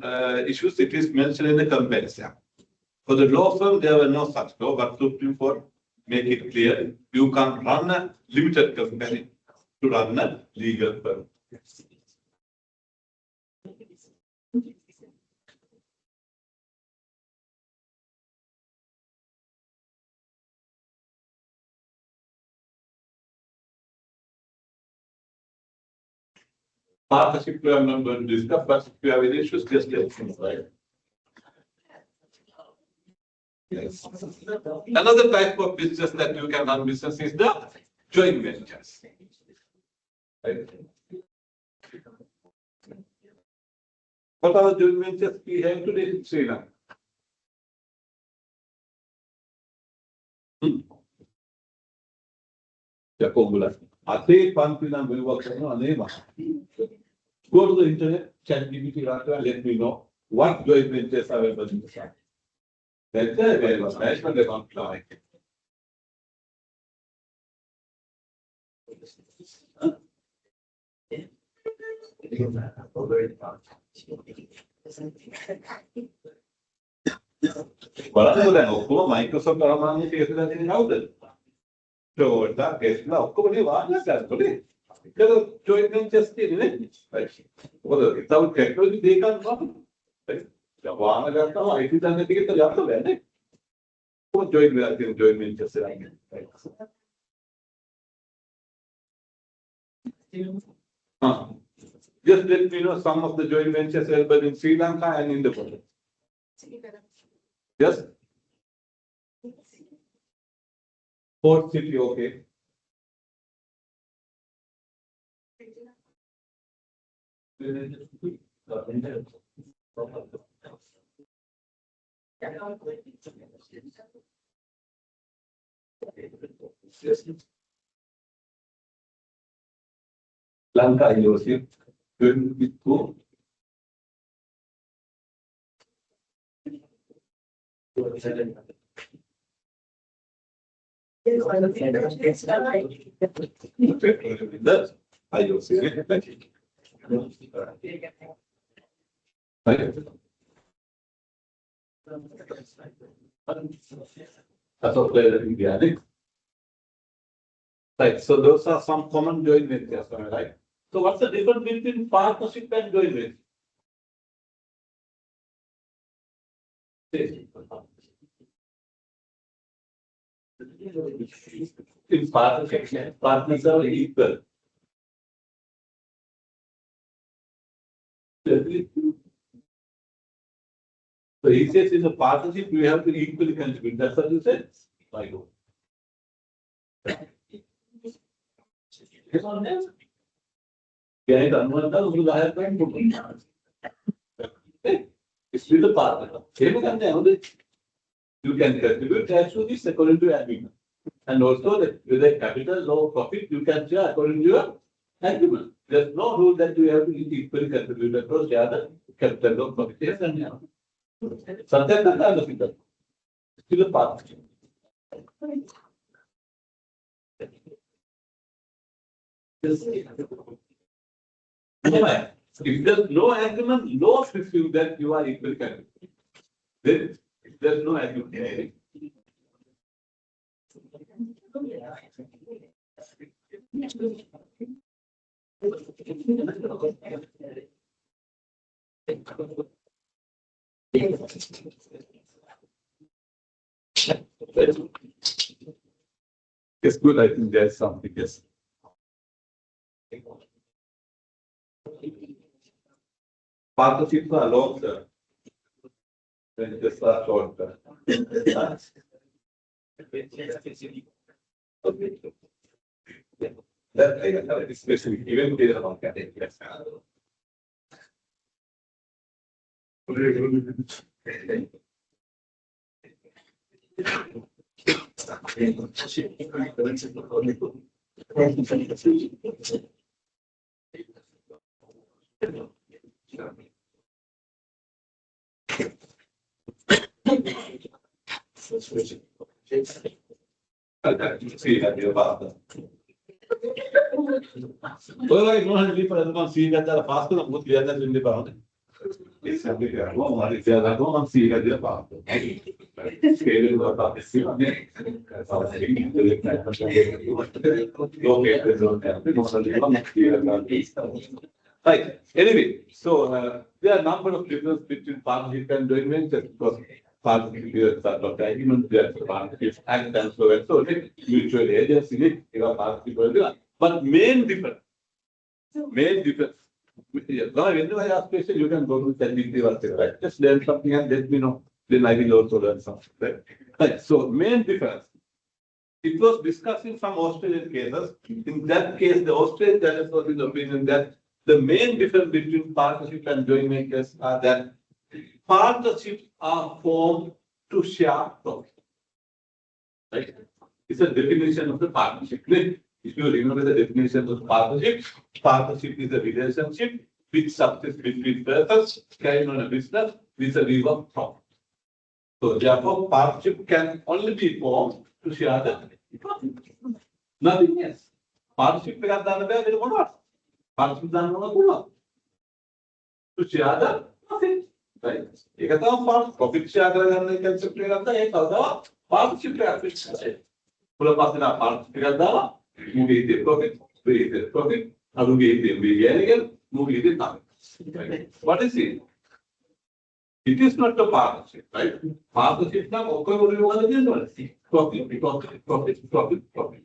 issues. It is mentioned in the comparison. For the law firm, there were no such law, but Supreme Court make it clear you can run a limited company to run a legal firm. Partnership, I'm not going to discuss, but if you have any issues, just let me know, right? Yes. Another type of business that you can run business is the joint ventures. Right? What are the joint ventures we have today in Sri Lanka? Go to the internet, chat GPT, and let me know what joint ventures are available in the site. That's available. Management account plan. Microsoft Toyota, Tesla, ඔක්කොම මේ වාහන ගන්නකොනේ. ඒක joint ventures තියෙන්නේ නේ. මොකද without technology they can't run. දැන් වාහන ගන්නවා IT දන්න ටිකට යන්න බෑ නේ. කොහොමද joint ventures එකක්. Just let me know some of the joint ventures available in Sri Lanka and in the world. Yes? Port city, okay. Lanka, Yosef, going with who? That's I Yosef. That's all clear in India, right? So those are some common joint ventures, right? So what's the difference between partnership and joint venture? In partnership, partners are equal. So he says in a partnership, you have to equally contribute. That's what you said? I go. It's still a partner. You can contribute as to this according to agreement. And also with a capital or profit, you can share according to your agreement. There's no rule that you have to equally contribute across the other capital or profit. Yes, and yeah. Sometimes that's kind of it. Still a partnership. If there's no agreement, law says you that you are equally contributing. Then if there's no agreement. It's good, I think there's something, yes. Partnerships are long term. When just are short term. That I have a discussion, even with the category. Yes. See that you're about that. Well, I know how to for everyone seeing that the past of what we are in the bound. It's something there. Well, what is there? I don't want to see that the past. Scale about the sea. Right. Anyway, so there are a number of differences between partnership and joint ventures because partnership is sort of agreement, partnership act and so and so. Mutual agency, partnership. But main difference. Now, whenever I ask question, you can go to the right? Just learn something and let me know. Then I will also learn something. Right. So main difference. It was discussing some Australian cases. In that case, the Australian judges was in the opinion that the main difference between partnership and joint ventures are that partnerships are formed to share profit. Right? It's a definition of the partnership. If you remember the definition of partnership, partnership is a relationship which subsists between persons carrying on a business with a view of profit. So therefore, partnership can only be formed to share the profit. Nothing else. Partnership is done by the one. Partnership done by to share the profit. Right? You can profit share the concept of partnership. Pulau Pasir Park, Tigada, movie the profit, very the profit, Alugi the Vigan, movie the time. What is it? It is not a partnership, right? Partnership now, okay, profit.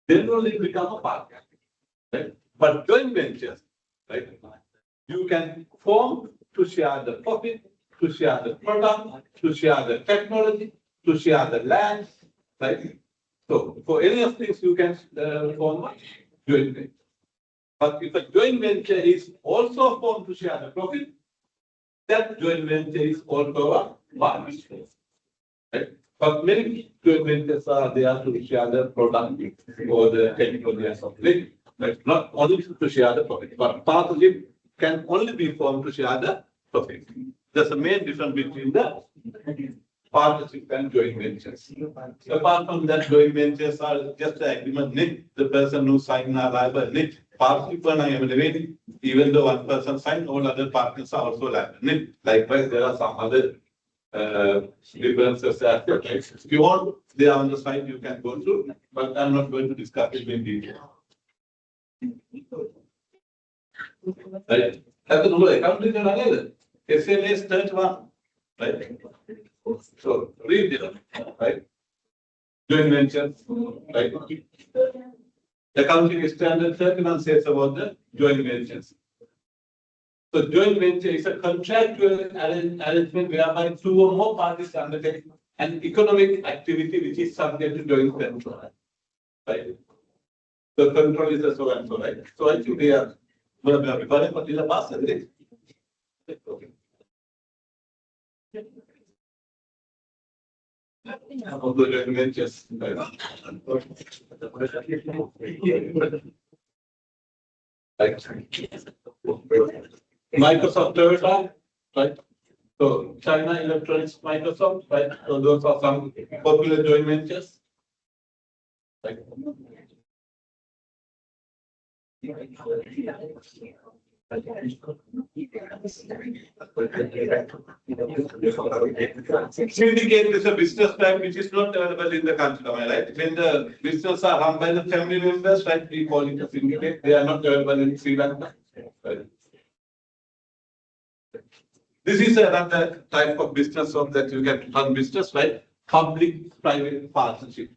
Then only it become a partnership, right? But joint ventures, right? You can form to share the profit, to share the product, to share the technology, to share the land, right? So for any of these, you can form a joint venture. But if a joint venture is also formed to share the profit, that joint venture is also a partnership. Right? But many joint ventures are there to share the product or the technology or something. Right? Not only to share the profit, but partnership can only be formed to share the profit. That's the main difference between the partnership and joint ventures. Apart from that, joint ventures are just an agreement. The person who signed are liable. Partnership, even though one person signed, all other partners are also liable. Likewise, there are some other differences. If you want, they are on the side, you can go through, but I'm not going to discuss it in detail. Right? That's the number. Accounting and another. SLA is 31. Right? So read it, right? Joint ventures, right? Accounting standard 31 says about the joint ventures. So joint venture is a contractual arrangement whereby two or more parties undertake an economic activity which is subject to joint control. Right? The control is so and so, right? So I think they are about the joint ventures. Microsoft Toyota, right? So China Electronics, Microsoft, right? So those are some popular joint ventures. Right? Syndicate is a business type which is not available in the country, right? When the business are run by the family members, right? We call it a syndicate. They are not available in Sri Lanka. Right? This is another type of business that you can run business, right? Public-private partnership,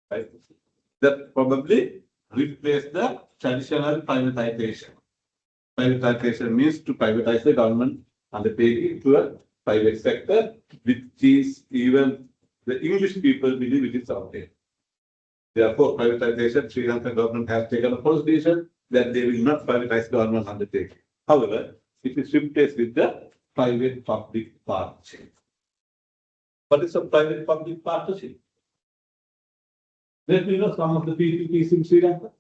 right? That probably replace the traditional privatization. Privatization means to privatize the government and take it to a private sector, which is even the English people believe it is out there. Therefore, privatization, Sri Lankan government has taken a position that they will not privatize government undertaking. However, it is replaced with the private-public partnership. What is a private-public partnership? Let me know some of the PPPs in Sri Lanka.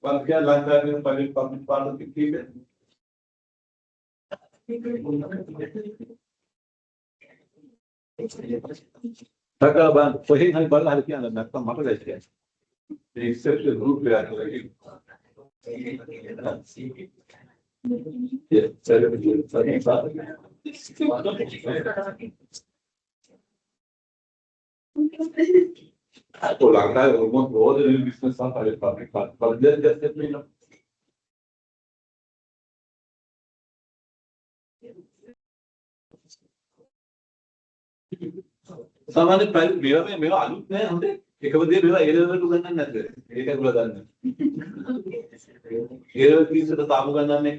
One can Lanka and private-public partnership. Takaban, for him, I bought a piano, not from Malaysia. The exception group we are like. Yes, Lanka almost all the business are private-public, but then just let me know. सामान्य private मेरा आलू नहीं होते एक बार ये मेरा area to करना नहीं है एक बार करना एरिया की से तामु करना नहीं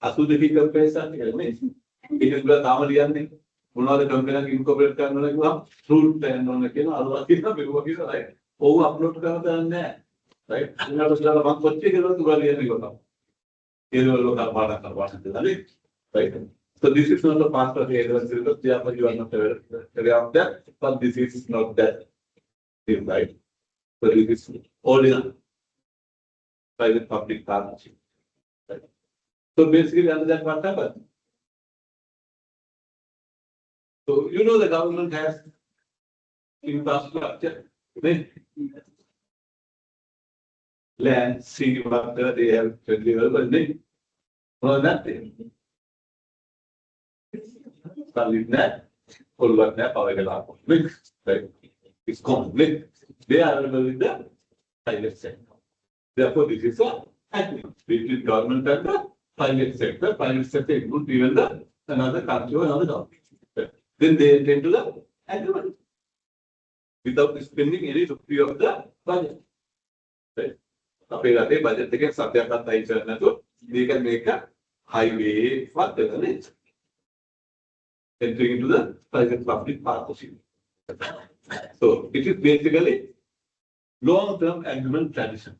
असुद की कम पैसा नहीं एक बार तामु लिया नहीं उन्होंने कंपनी की इनकॉर्पोरेट करना नहीं हुआ फ्रूट प्लान उन्होंने किया ना अलग कितना बेवकूफ़ी है राइट वो अपलोड करता है राइट उन्होंने तो सारा बात बच्चे के लोग तुम्हारे लिए नहीं होता ये लोग आप बात करते हैं right. So this is not a part of the advanced syllabus. Therefore, you are not aware of that. But this is not that, right? So this is all in private-public partnership. Right? So basically, under that, what happened? So you know the government has infrastructure, right? Land, sea, water, they have available, right? For that thing. But in that, Full work now, power get right? It's conflict. They are in the private sector. Therefore, this is a agreement between government and the private sector. Private sector includes even the another country or another government. Then they enter into the agreement without spending any rupee of the budget. Right? Apparently, budget again subject to they can make a highway, whatever it is. Entering into the private-public partnership. So it is basically long-term agreement tradition.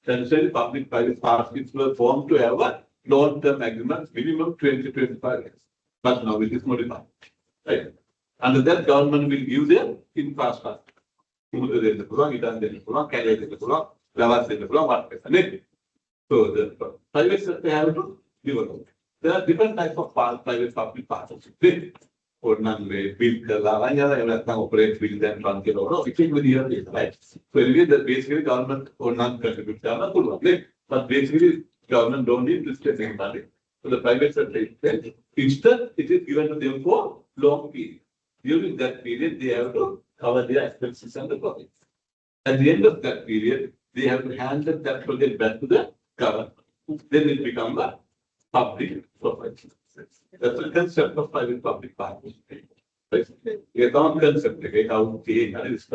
Traditionally, public-private partnerships were formed to have a long-term agreement, minimum 20-25 years. But now it is modified. Right? Under that, government will give their infrastructure. So the private sector have to develop. There are different types of private-public partnerships. Or non-way, build the line, operate, build and run it over. It will be here, right? So anyway, the basically government or non-contribute, but basically government don't need to spend any money. So the private sector instead, it is given to them for long period. During that period, they have to cover their expenses and the profits. At the end of that period, they have to hand that project back to the government. Then it becomes a public property. That's the concept of private-public partnership. Right? It's not concept. How this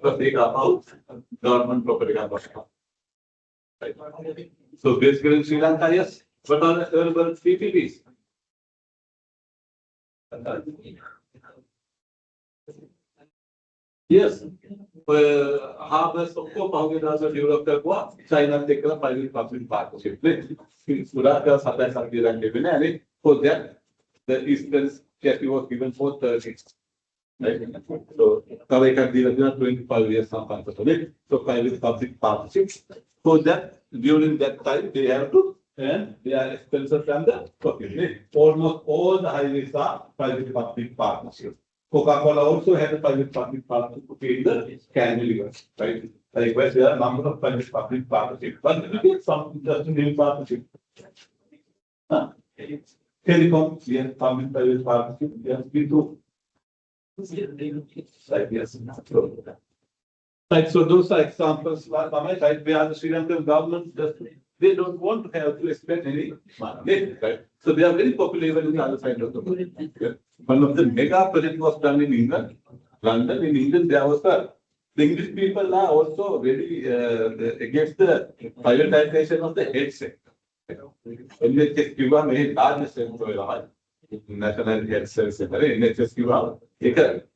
but they are out government property. Right? So basically, in Sri Lanka, yes. What are the available PPPs? Yes. Harvest of course, also developed what China take a private-public partnership. For that, the Eastern Chef was given for 30. Right? So, now I can deal with 25 years sometimes. So, private-public partnership. For that, during that time, they have to and they are expenses from the pocket. Almost all the highways are private-public partnership. Coca-Cola also had a private-public partnership to pay the candy, right? Likewise, there are a number of private-public partnerships, but we get some just new partnership. Telecom, we have public-private partnership. We have B2. Right, yes. Right, so those are examples. Right, where the Sri Lankan government they don't want to have to spend any money, right? So they are very popular in the other side of the world. One of the mega project was done in England, London. In England, there was the English people are also very against the privatization of the health sector. NHS Cuba may largest employer, National Health Service Center, NHS Cuba.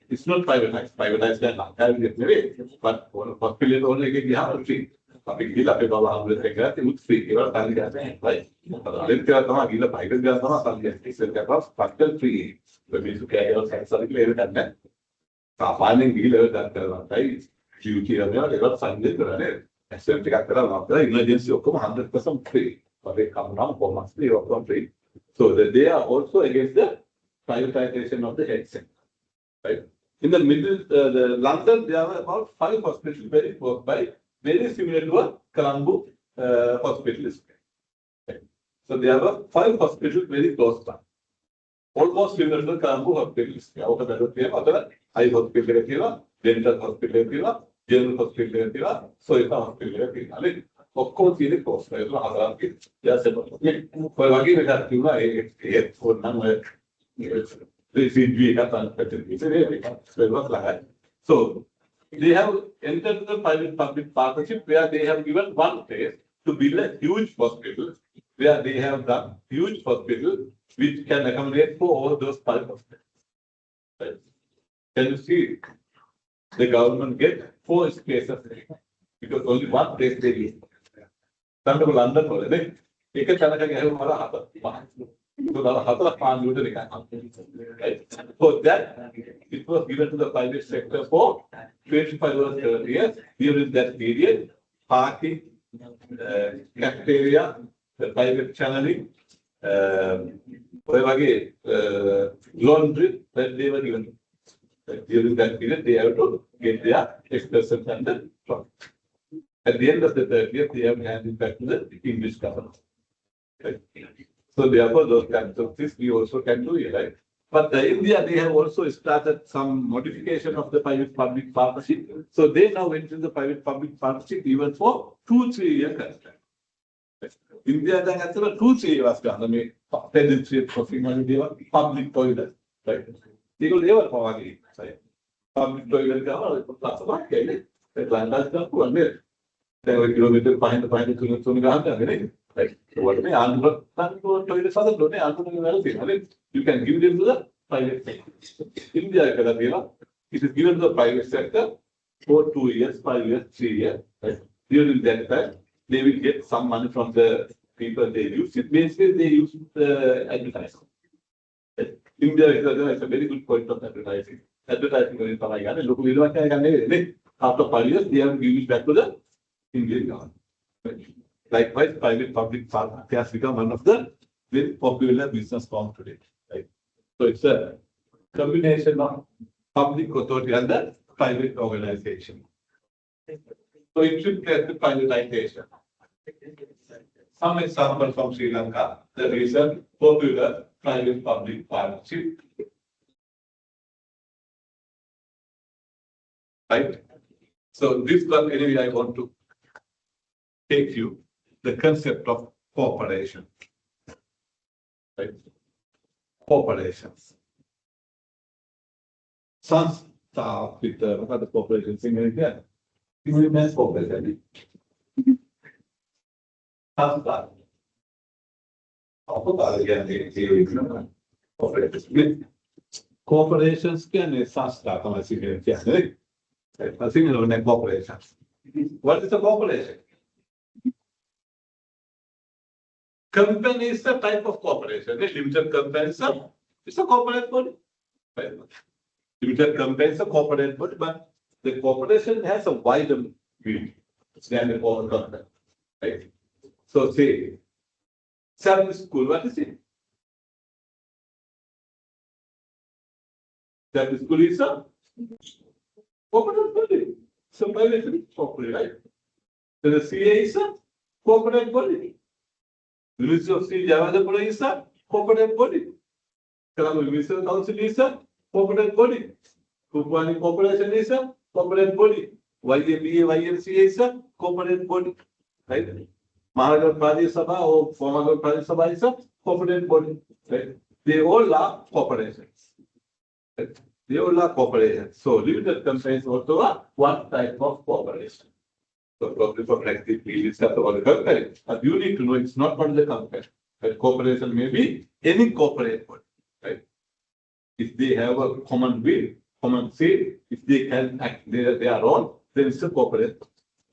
It's not privatized. Privatized and Lanka, but hospital only get free. Tapi gila pe bawah ambil segera itu free. Kalau tadi kan, right? Lain kira sama gila private gila sama tadi segera hospital free. Lebih suka yang saya itu lepas kan? Kapan yang gila dan kalau tadi duty ada lepas Sunday tu ada. Esok kita kalau ada emergency hukum 100% free. Tapi kamu nama formas free atau free. So that they are also against the privatization of the health sector, right? In the middle, the London, there are about 5 hospitals very close by. Very similar to a Colombo hospital. Right. So there are 5 hospitals very close by. Almost similar to Colombo hospitals. Eye hospital, dental hospital, general hospital, so it's a hospital. Of course, it is close. Yes, for again, we have to for number. So they have entered the private-public partnership where they have given one place to build a huge hospital, where they have done huge hospital which can accommodate for all those 5 hospitals. Right. Can you see? The government get 4 spaces because only one place they use. Sometimes London, they can have right. For that, it was given to the private sector for 25 or 30 years. During that period, parking, cafeteria, the private channeling, laundry, that they were given. During that period, they have to get their expenses and the profit. At the end of the 30 years, they have handed back to the English government. Right. So therefore, those kinds of things we also can do it, right? But India, they have also started some modification of the private-public partnership. So they now went into the private-public partnership even for 2-3 year contract. India then has 2-3 years gone. Pedestrian crossing on the public toilet, right? They go there for one, right? Public toilet, lots of market. Lanka is not one there. Then a kilometer behind the right? So what may toilets are the you can give them to the private sector. India, it is given to the private sector for 2 years, 5 years, 3 years. Right? During that time, they will get some money from the people they use. It basically they use the advertising. India is a very good point of advertising. Advertising is after 5 years, they have given it back to the Indian government. Likewise, private-public partnership has become one of the very popular business forms today. Right? So it's a combination of public authority and the private organization. So it should get the privatization. Some example from Sri Lanka, the recent popular private-public partnership. Right? So this one anyway I want to take you the concept of cooperation. Right? Corporations. Some start with what are the corporations in India? Immense corporation. Some start. Corporations can start on a single corporations. What is a corporation? Company is a type of corporation. A limited company is a corporate body. Right? Limited company is a corporate body, but the corporation has a wider view than the corporate company. Right? So say, service school, what is it? Service school is a corporate body. So private corporate, right? So the CA is a corporate body. University of Sri Javadapura is a corporate body. Colombo Municipal Council is a corporate body. Kupwani Corporation is a corporate body. YMBA, YMCA is a corporate body. Right? Mahanagar Pradesh Sabha or Formagar Pradesh Sabha is a corporate body. Right? They all are corporations. Right? They all are corporations. So limited companies also are one type of corporation. So probably for practice, we discuss about the company. But you need to know it's not part of the company. A corporation may be any corporate body. Right? If they have a common will, common say, if they can act their own, then it's a corporate.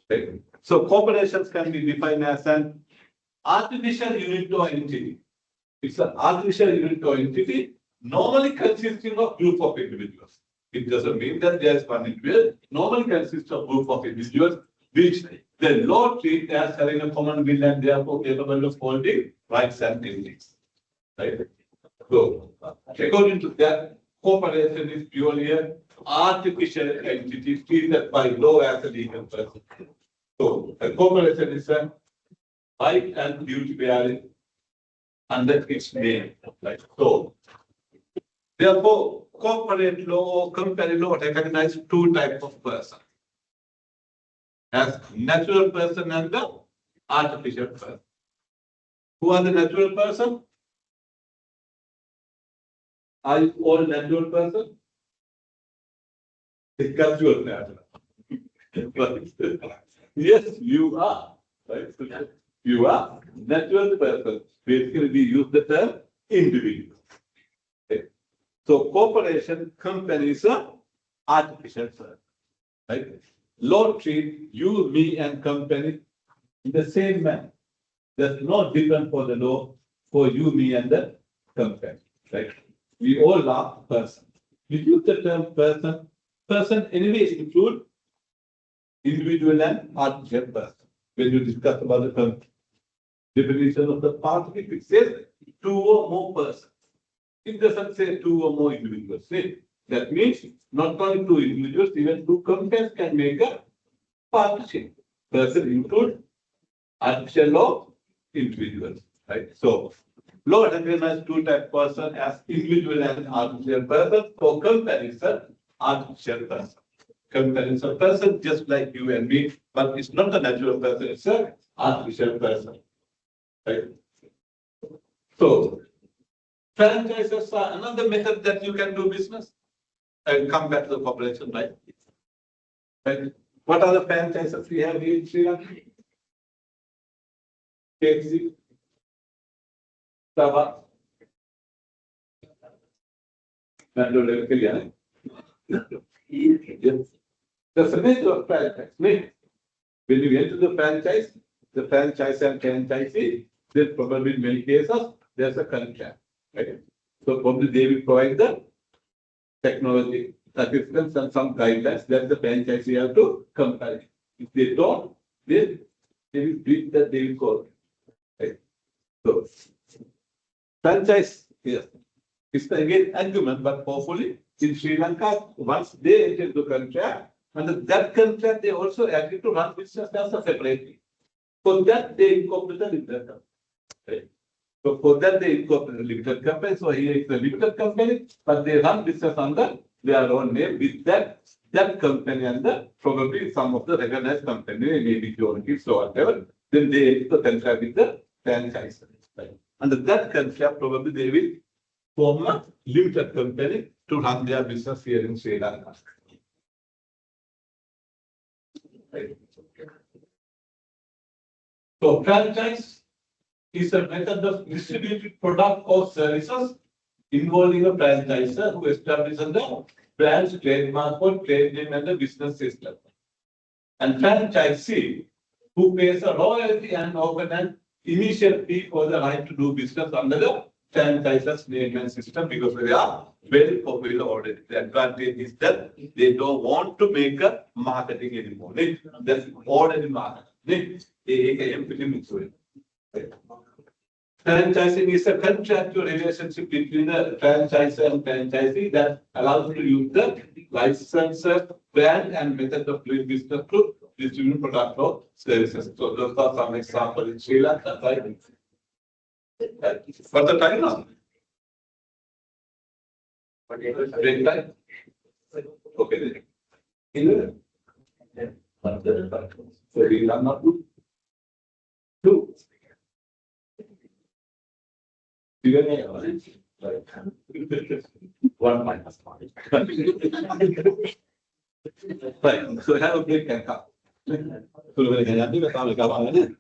Right? So corporations can be defined as an artificial unit or entity. It's an artificial unit or entity normally consisting of group of individuals. It doesn't mean that there is one individual. Normally consists of group of individuals which the law treats as having a common will and therefore capable of holding rights and duties. Right? So, according to that, corporation is purely an artificial entity treated by law as a legal person. So, a corporation is a right and duty bearing under its name. Right? So, therefore, corporate law or company law recognize two types of persons. As natural person and the artificial person. Who are the natural person? Are you all natural person? It's casual natural. Yes, you are. Right? You are natural person. Basically, we use the term individual. Okay. So, corporation, company is an artificial person. Right? Law treat you, me, and company in the same manner. There's no difference for the law for you, me, and the company. Right? We all are person. We use the term person. Person anyway include individual and artificial person. When you discuss about the term definition of the partnership, it says two or more persons. It doesn't say two or more individuals. See? That means not only two individuals, even two companies can make a partnership. Person include artificial law individuals. Right? So law recognizes two type person as individual and artificial person. For comparison, artificial person. Comparison person just like you and me, but it's not a natural person, it's an artificial person. Right? So, franchises are another method that you can do business. And come back to the population, right? Right? What are the franchises we have here in Sri Lanka? KFC, Starbucks, McDonald's, yes. That's the nature of franchise. When you enter the franchise and franchisee, then probably in many cases there's a contract. Right? So probably they will provide the technology assistance and some guidelines that the franchisee have to comply. If they don't, then they will breach that they will call. Right? So franchise, yes, it's again argument, but hopefully in Sri Lanka, once they enter the contract, under that contract they also agree to run business as a separately. For that they incorporate a limited company. Right? So for that they incorporate a limited company. So here is a limited company, but they run business under their own name with that company and probably some of the recognized company, maybe Jones or whatever. Then they enter the contract with the franchise. Right? Under that contract, probably they will form a limited company to run their business here in Sri Lanka. Right. So franchise is a method of distributing product or services involving a franchisor who establishes the brand's trademark or trade name and the business system. And franchisee who pays a royalty and often an initial fee for the right to do business under the franchisor's name and system because they are very popular already. The advantage is that they don't want to make a marketing anymore. That's already marketing. Franchising is a contractual relationship between the franchisor and franchisee that allows to use the licensor, brand, and method of doing business to distribute product or services. So those are some examples in Sri Lanka. Right? What's the time now? Break time? Okay. So we are not good. Two. One minus one. Right. So have a break and come. So we're going to have a come.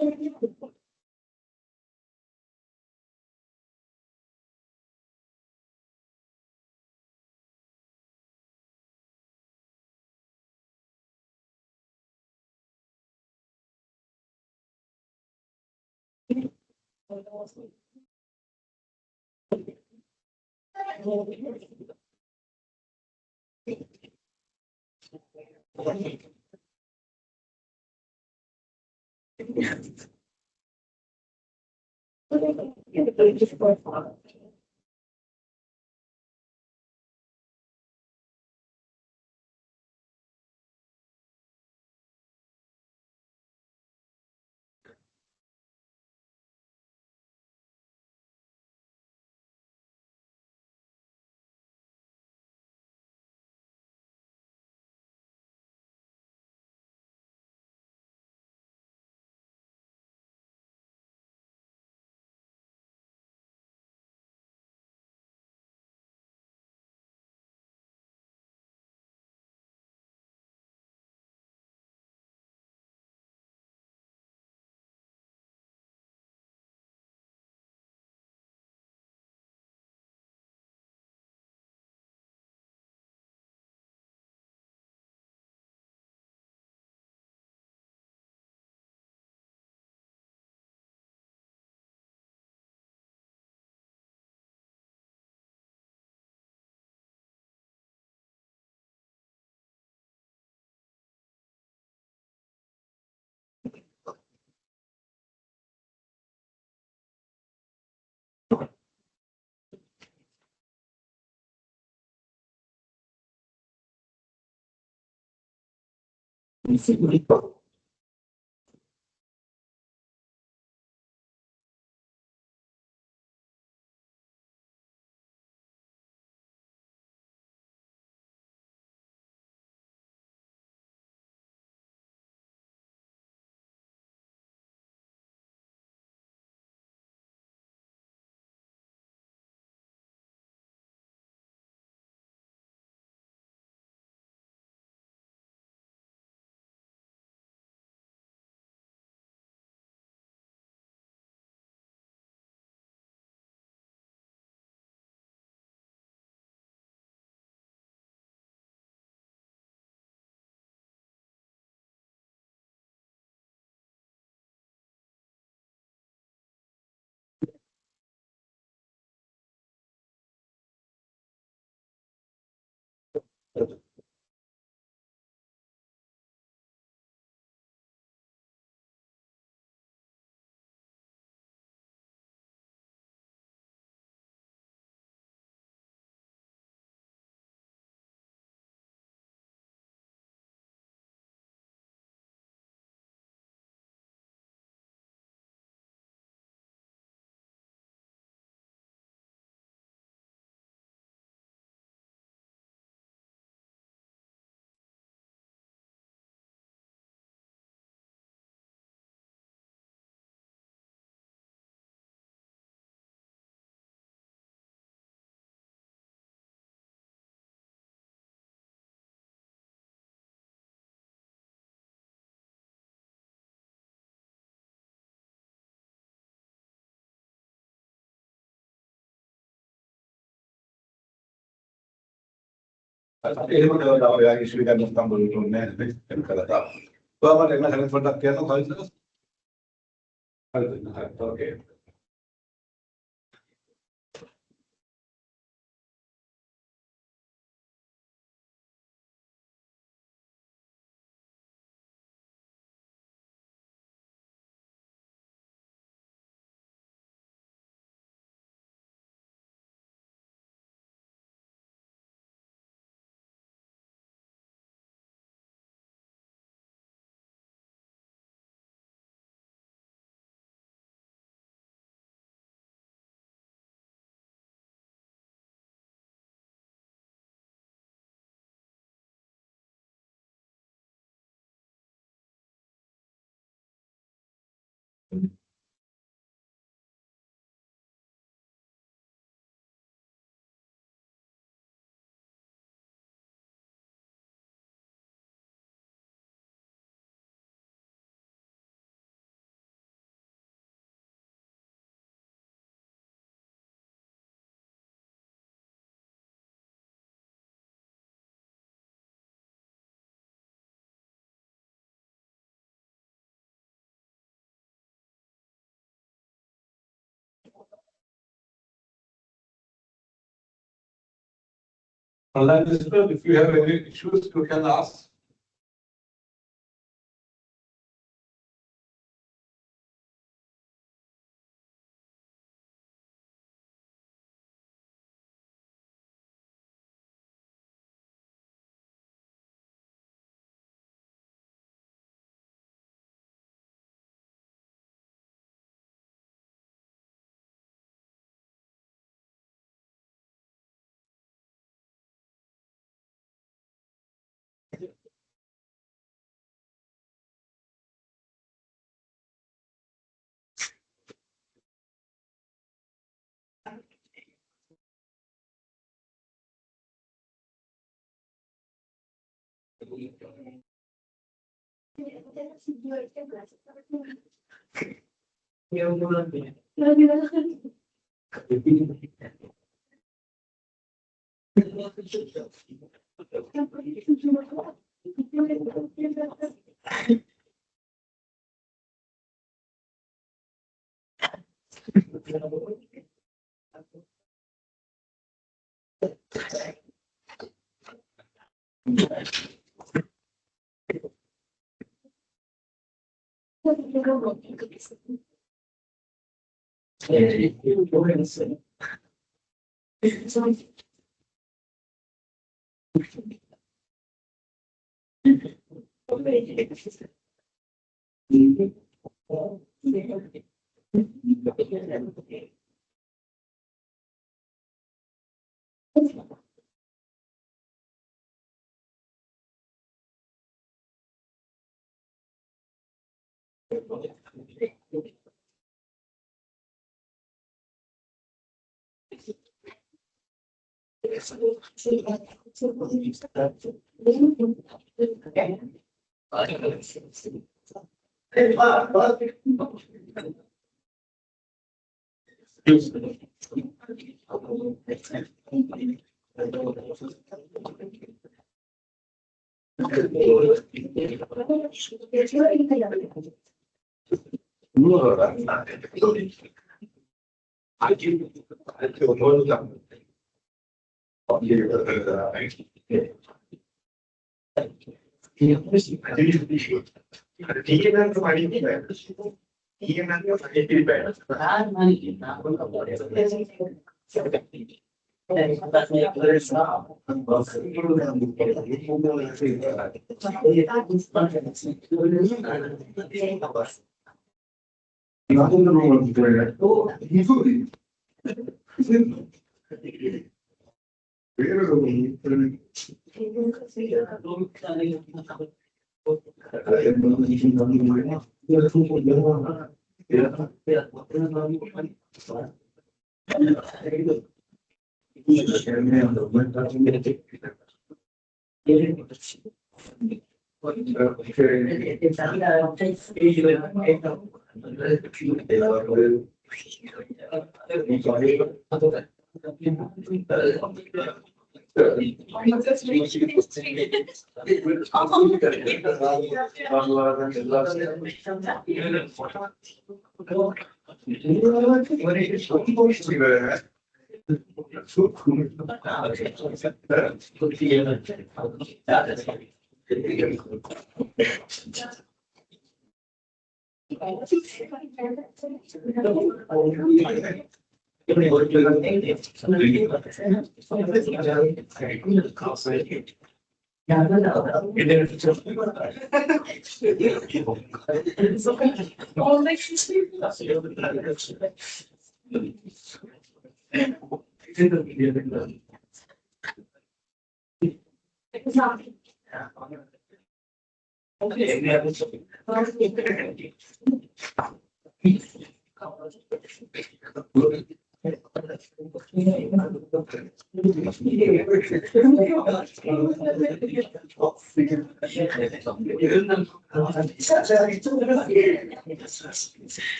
Srilanka Okay. If you have any issues, you can ask.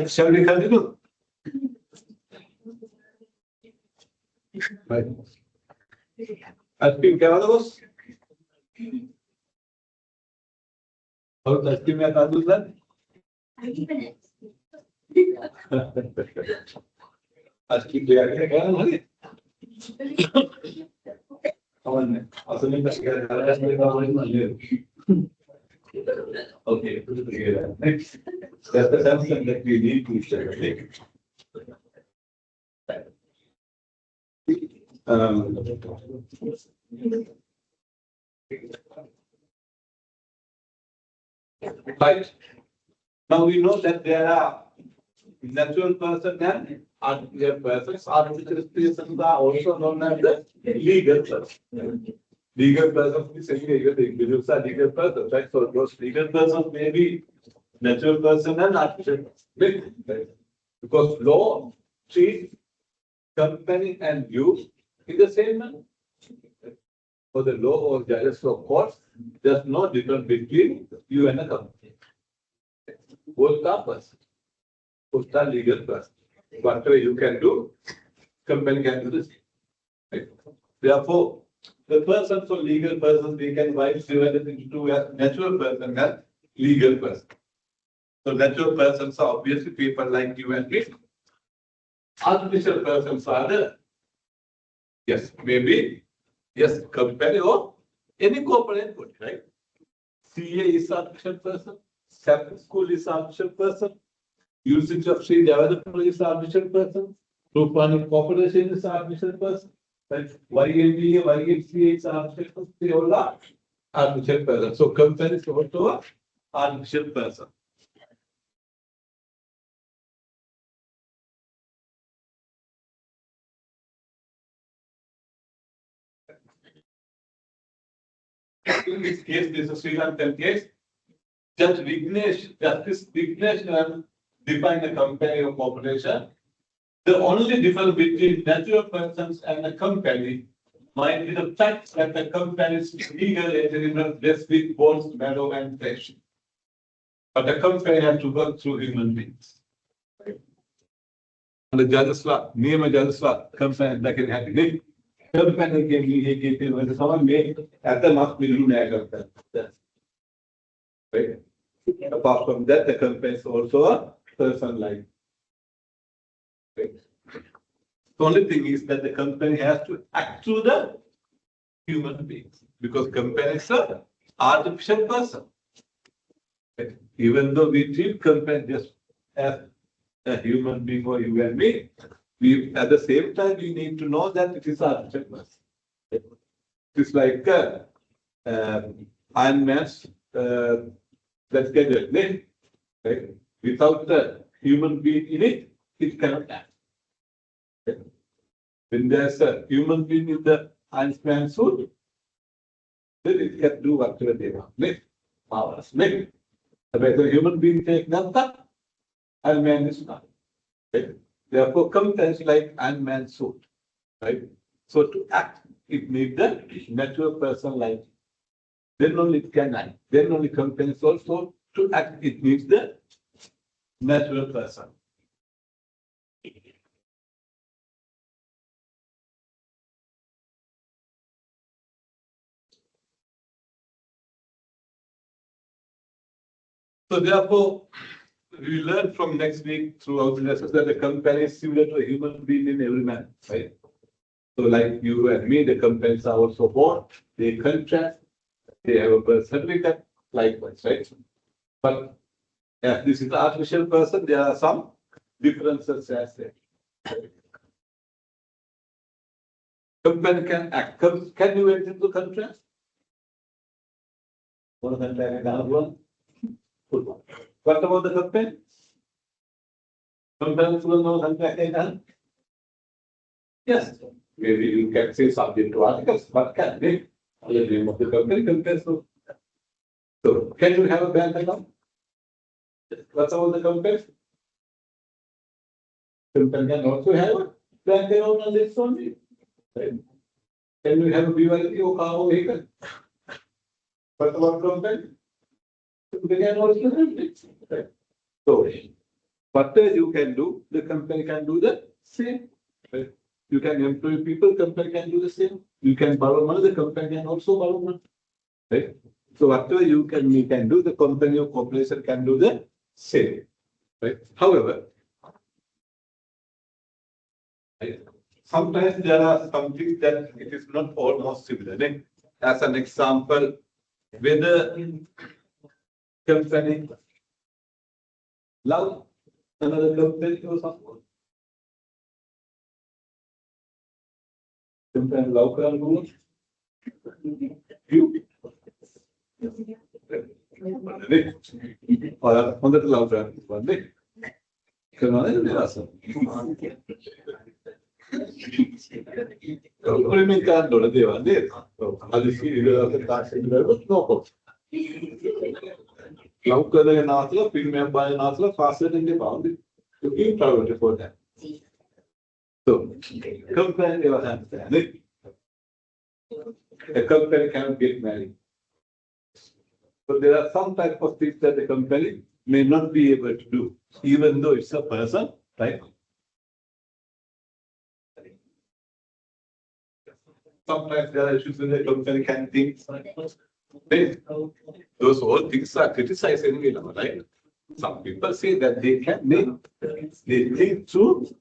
Shall we continue? Right. Asking क्या वाला बस? और asking में क्या दूसरा? Asking क्या क्या ना लगे? कौन है? असल में क्या Okay, next. That's the something that we need to share. Right. Now we know that there are natural persons and artificial persons. Artificial persons are also known as the legal persons. Legal persons is saying the individuals are legal persons, right? So those legal persons may be natural person and artificial person. Right? Because law treats company and you in the same manner. For the law or justice of courts, there's no difference between you and a company. Both are persons. Both are legal persons. Whatever you can do, company can do this. Right? Therefore, the person for legal persons, we can divide it into as natural person and legal person. So natural persons are obviously people like you and me. Artificial persons are the, yes, maybe, yes, company or any corporate input, right? CA is artificial person, SAP school is artificial person, usage of free developer is artificial person, group planning corporation is artificial person, right? YMBA, YMCA is artificial person, they all are artificial person. So company is also an artificial person. In this case, this is Sri Lankan case. Justice Vignesh defined a company or corporation. The only difference between natural persons and a company might be the fact that the company's legal agreement rests with bones, marrow, and flesh. But the company has to work through human beings. And the judge's law, name a judge's law, company that can happen. Company can be when someone may at the must be doing that. Right? Apart from that, the company is also a person like. Right? The only thing is that the company has to act through the human beings because company is an artificial person. Right? Even though we treat company just as a human being or you and me, we at the same time we need to know that it is artificial person. It is like Iron Man's that gadget, right? Without the human being in it, it cannot act. Right? When there's a human being in the Iron Man suit, then it can do whatever they want. Marvelous. Maybe. But the human being take nothing, Iron Man is not. Right? Therefore, companies like unmanned suit. Right? So to act, it needs the natural person like. Then only it can act. Then only companies also to act, it needs the natural person. So therefore, we learn from next week throughout the lessons that the company is similar to a human being in every man, right? So like you and me, the companies are also born, they contract, they have a birth certificate, likewise, right? But yeah, this is the artificial person, there are some differences as there. Company can act. Can you enter into contract? One contract, another one. Good one. What about the company? Companies will know contract and yes. Maybe you can say subject to articles, but can they? The name of the company compares to. So, can you have a bank account? What's about the company? Company can also have a bank account on this only. Right? Can you have a BYD or car or vehicle? What about company? They can also have it. Right? So, whatever you can do, the company can do the same. Right? You can employ people, company can do the same. You can borrow money, the company can also borrow money. Right? So whatever you can do, the company or corporation can do the same. Right? However, right, sometimes there are some things that it is not almost similar. Right? As an example, whether company love another company or something. Company love you. Honderd lauwvraag van nee. Kunnen we niet lassen. Olemme kan door de van nee. Alles hier de tax in de nog. Lauw kunnen naatla, film bij naatla, faster in de band. To keep private for that. So, company ever understand it. A company cannot get married. So there are some type of things that the company may not be able to do, even though it's a person, right? Sometimes there are issues with the company can think. Right? Those all things are criticized anyway, right? Some people say that they think through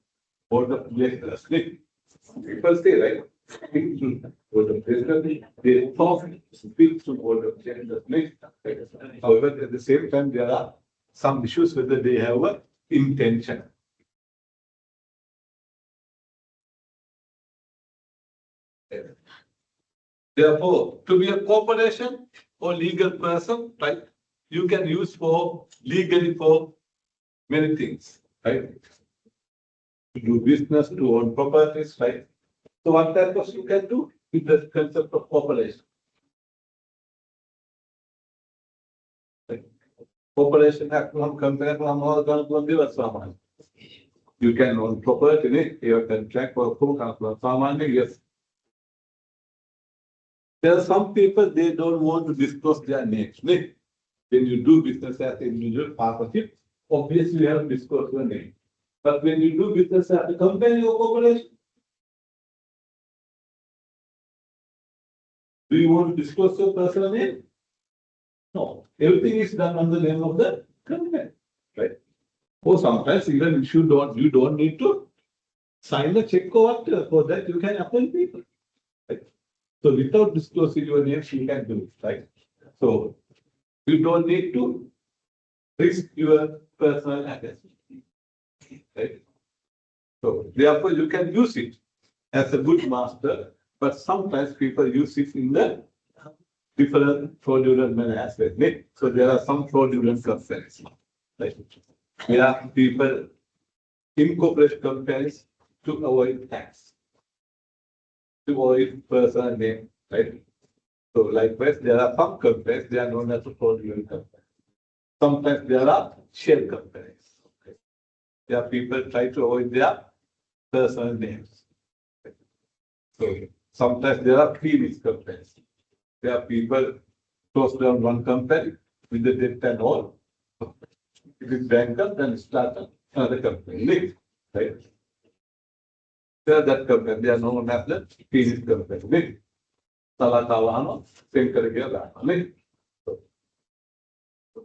all the places. People say, right? Think through all the places. They talk, speak through all the places. However, at the same time, there are some issues whether they have an intention. Therefore, to be a corporation or legal person, right, you can use for legally for many things, right? To do business, to own properties, right? So what type of you can do with the concept of corporation? Right? Corporation act on compare from all the you can own property, you can track for who yes. There are some people, they don't want to disclose their names. When you do business as an individual partnership, obviously you have to disclose your name. But when you do business as a company or corporation, do you want to disclose your personal name? No. Everything is done on the name of the company. Right? Or sometimes even if you don't need to sign the check or what, for that you can appoint people. Right? So without disclosing your name, you can do it, right? So you don't need to risk your personal address. Right? So therefore you can use it as a good master, but sometimes people use it in the different fraudulent manner as well. So there are some fraudulent companies. Right? There are people incorporate companies to avoid tax, to avoid personal name, right? So likewise, there are some companies, they are known as fraudulent companies. Sometimes there are shell companies. Okay. there are people try to avoid their personal names. So sometimes there are previous companies. There are people close down one company with the debt and all. If it's bankrupt, then start another company. Right? They are that company. They are known as the previous company. Salakawano, Senkaragala.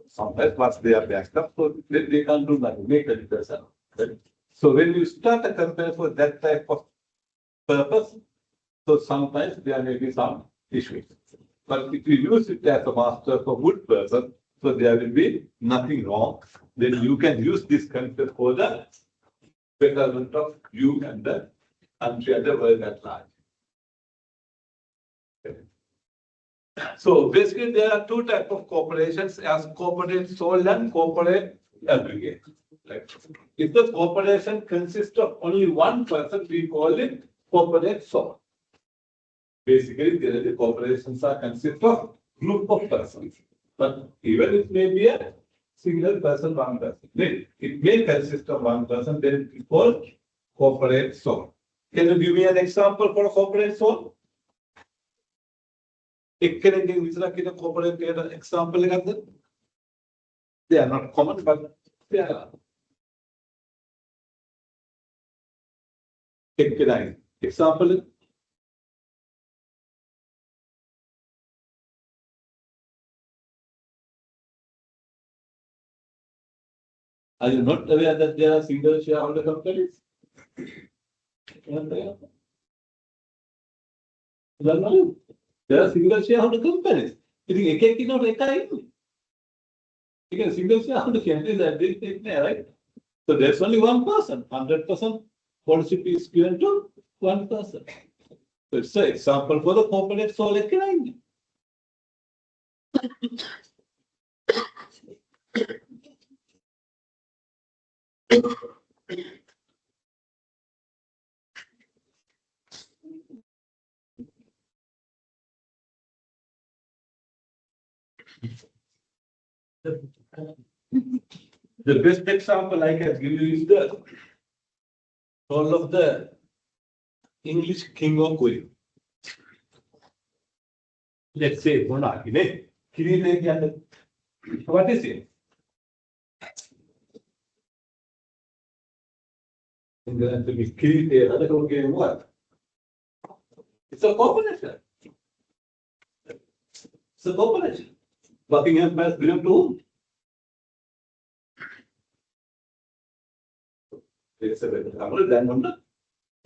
Sometimes once they are backed up, so they can't do nothing, make a difference. Right? So when you start a company for that type of purpose, so sometimes there may be some issues. But if you use it as a master for good person, so there will be nothing wrong. Then you can use this company for the betterment of you and the country and the world at large. So basically, there are two types of corporations as corporate sole and corporate aggregate. Right? If the corporation consists of only one person, we call it corporate sole. Basically, the corporations are consist of group of persons. But even it may be a single person, one person. It may consist of one person, then it is called corporate sole. Can you give me an example for a corporate sole? Corporate example. They are not common, but they are. Example. Are you not aware that there are single shareholder companies? There are single shareholder companies. You can single shareholder companies that they take there, right? So there's only one person. 100% ownership is given to one person. So it's an example for the corporate sole economy. The best example I can give you is the role of the English king or queen. Let's say monarchy. What is it? It's a corporation. It's a corporation. Buckingham Palace belong to whom? It's a better example than on the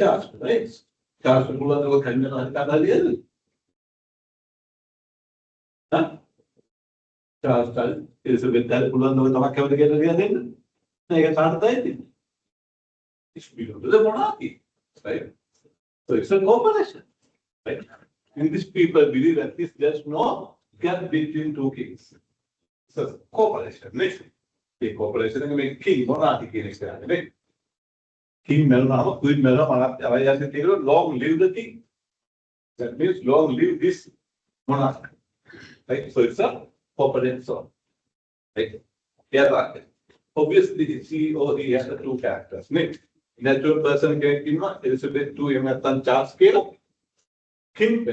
Charles, right? Charles will come to Charles is a bit that Pulan with Tamaka together. They get out of the it should be to the monarchy, right? So it's a corporation, right? English people believe that there's no gap between two kings. It's a corporation, right? A corporation can make king, monarchy, right? King Melna, Queen Melna, long live the king. That means long live this monarch. Right? So it's a corporate sole. Right? Yeah, obviously, the CEO he has the two characters. Natural person can be Elizabeth II Charles scale. King,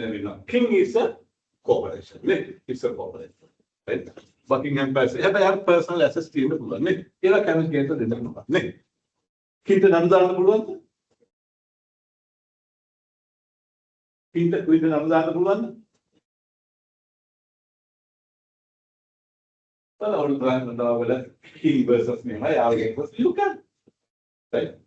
king is a corporation. It's a corporation. Right? Buckingham Palace. If I have personal assets, team of Pulan. Here I can get the dinner. King the Namzan Pulan. King the Queen Namzan Pulan. King versus me, you can. Right?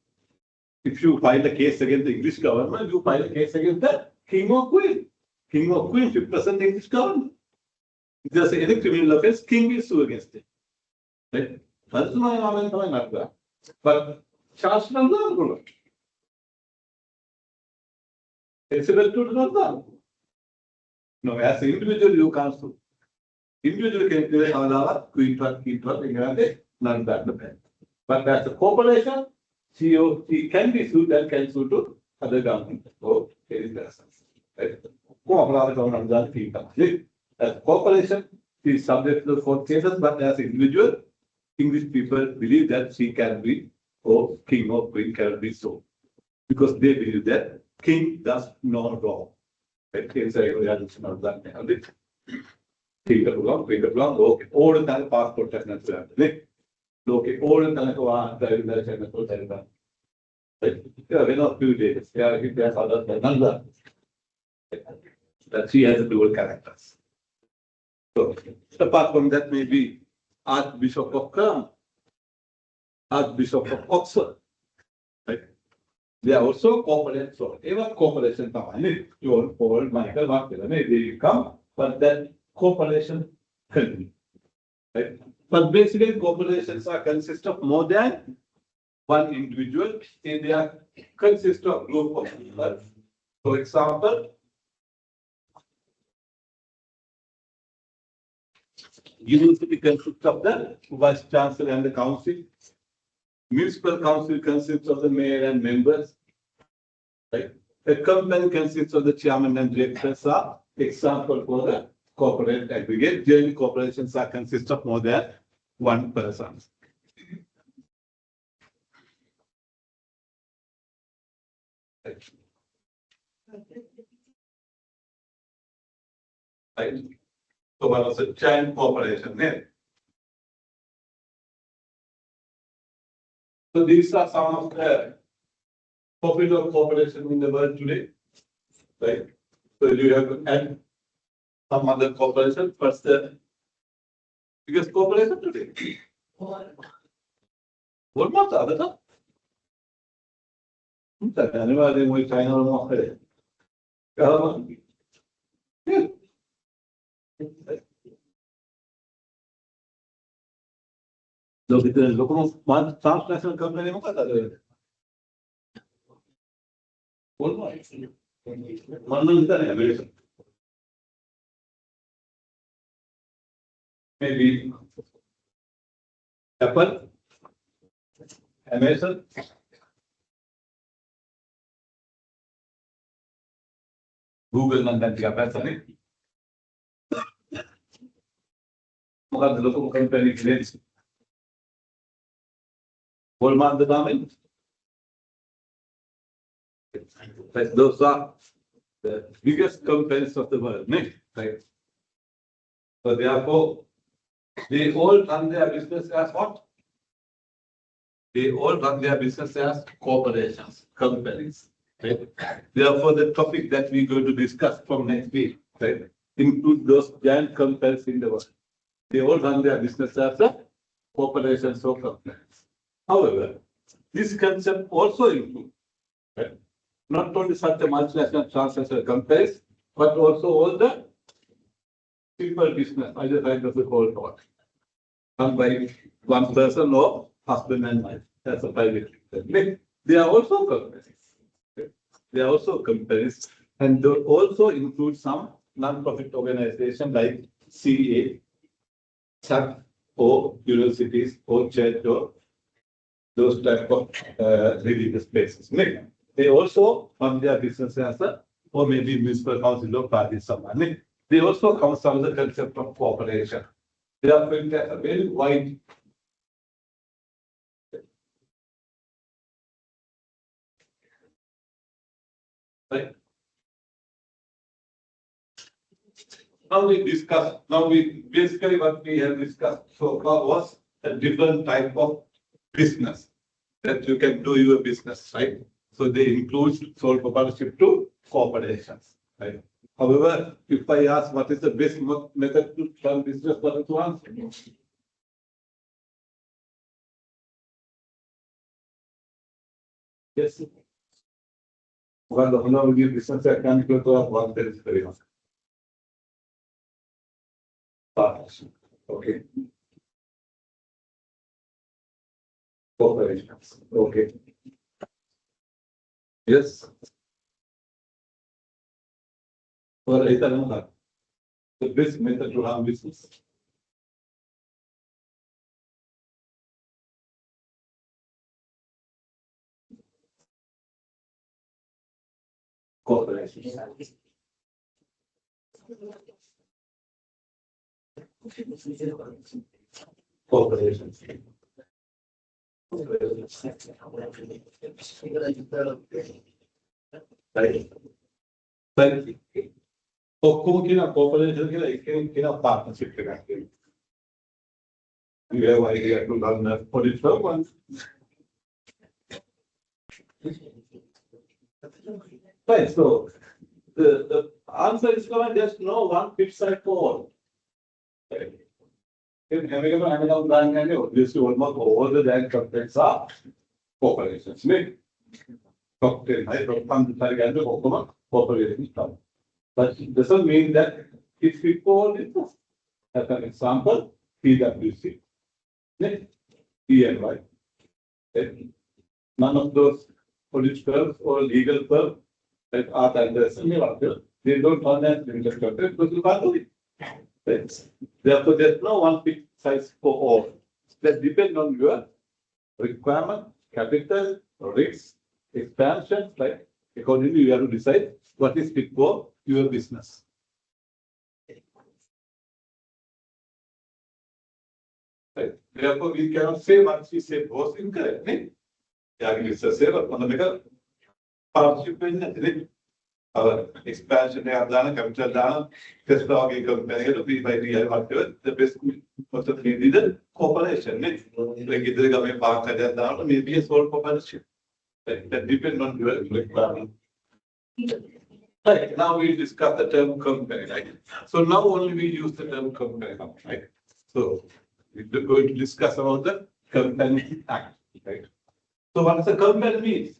If you file a case against the English government, you file a case against the king or queen. King or queen, 50% English government. If there's any criminal offense, king will sue against it. Right? That's my argument. But Charles Namzan. Elizabeth II Namzan. No, as an individual, you can't sue. Individual can do it, none that the pen. But as a corporation, she can be sued and can sue to other government or any persons. Right? As a corporation, she is subject to the court cases, but as an individual, English people believe that she can be or king or queen cannot be so. Because they believe that king does no wrong. Right? King says, "Oh, yeah, it's not that." King of wrong, queen of wrong, okay. All the time passport has not been. Okay, all the time right? Yeah, we're not few days. Yeah, if there's other than none that she has a dual characters. So apart from that, maybe Archbishop of Cologne, Archbishop of Oxford, right? They are also corporate. So even corporation come, John, Paul, Michael, they come, but then corporation continue, right? But basically, corporations are consist of more than one individual, and they are consist of group of people. For example, university consists of the vice chancellor and the council. Municipal council consists of the mayor and members. Right? A company consists of the chairman and directors. Are example for the corporate aggregate. Generally, corporations are consist of more than one person. Right? So one was a giant corporation there. So these are some of the popular corporations in the world today. Right? So you have to add some other corporation. First, the biggest corporation today. What was the other? Anybody with China or not? Look at the local transnational company. Maybe Apple, Amazon, Google, and then the local company claims. Walmart, the diamond. Those are the biggest companies of the world, right? So therefore, they all run their business as what? They all run their business as corporations, companies. Right? Therefore, the topic that we're going to discuss from next week, right, include those giant companies in the world. They all run their business as a corporations or companies. However, this concept also includes, right, not only such a multinational transnational companies, but also all the simple business, either kind of the cold talk, done by one person or husband and wife. That's a private company. They are also companies. They are also companies, and they also include some non-profit organizations like CA, SAP, or universities, or church, or those type of religious places. They also run their business as a, or maybe municipal council or party someone. They also come from the concept of cooperation. They are a very wide. Right? Now we basically what we have discussed so far was a different type of business that you can do your business, right? So they include sole proprietorship to corporations, right? However, if I ask what is the best method to run business, what is to answer? Yes. Well, the honor will business I can go to one that is very much. Okay. Corporations. Okay. Yes. Well, the best method to run business. Corporations. Corporations. Right. But ඔක්කොම කියන corporation කියලා එකෙන් කියන partnership එකක් තියෙනවා. You have idea to run a police firm. Right, so the answer is going there's no one fit size for all. Right. In America, obviously almost all the land companies are corporations. Top 10, right? Top 100 corporations. But it doesn't mean that it fits for all business. As an example, PwC. EMI. None of those police firms or legal firms that are under similar, they don't run as limited company because you can't do it. Right? Therefore, there's no one fit size for all. That depends on your requirement, capital, risk, expansion, right? Accordingly, you have to decide what is fit for your business. Right? Therefore, we cannot say once we say both incorrect. Yeah, it's a say, but on the bigger partnership, our expansion, capital dana, test logging company, be by whatever, the best of the the corporation. Like either government park down, maybe a sole corporation. That depends on your requirement. Right, now we discuss the term company, right? So now only we use the term company, right? So we're going to discuss about the Company Act, right? So what does a company mean?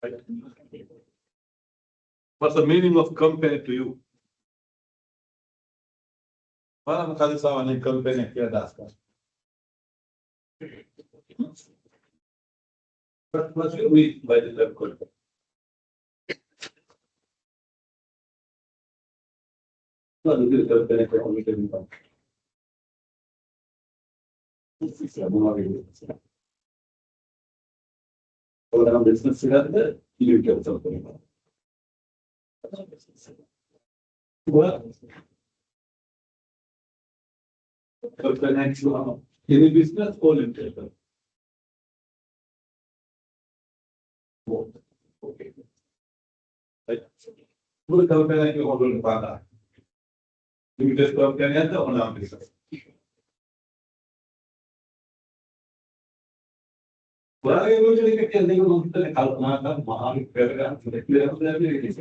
Right. What's the meaning of company to you? What am I saying? Company here, But what do you mean by the term company? What is the company economic? Our business is the individual company. What? Any business or individual? Okay. Right. What company you hold on to? Limited company and the owner business. What are you going to get? They will look at how Lanka, Mahali, Paragraph, the clear of the abilities.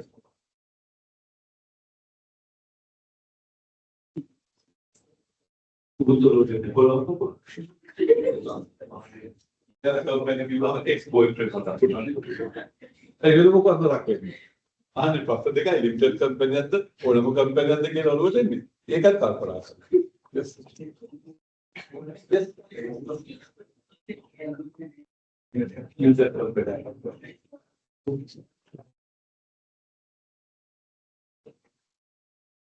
Colombo. There are company people are ex-boyfriend for that. I will look at the racket. 100% the guy limited company at the Colombo company at the game always in me. You can talk for us. Yes. Yes. Use that company.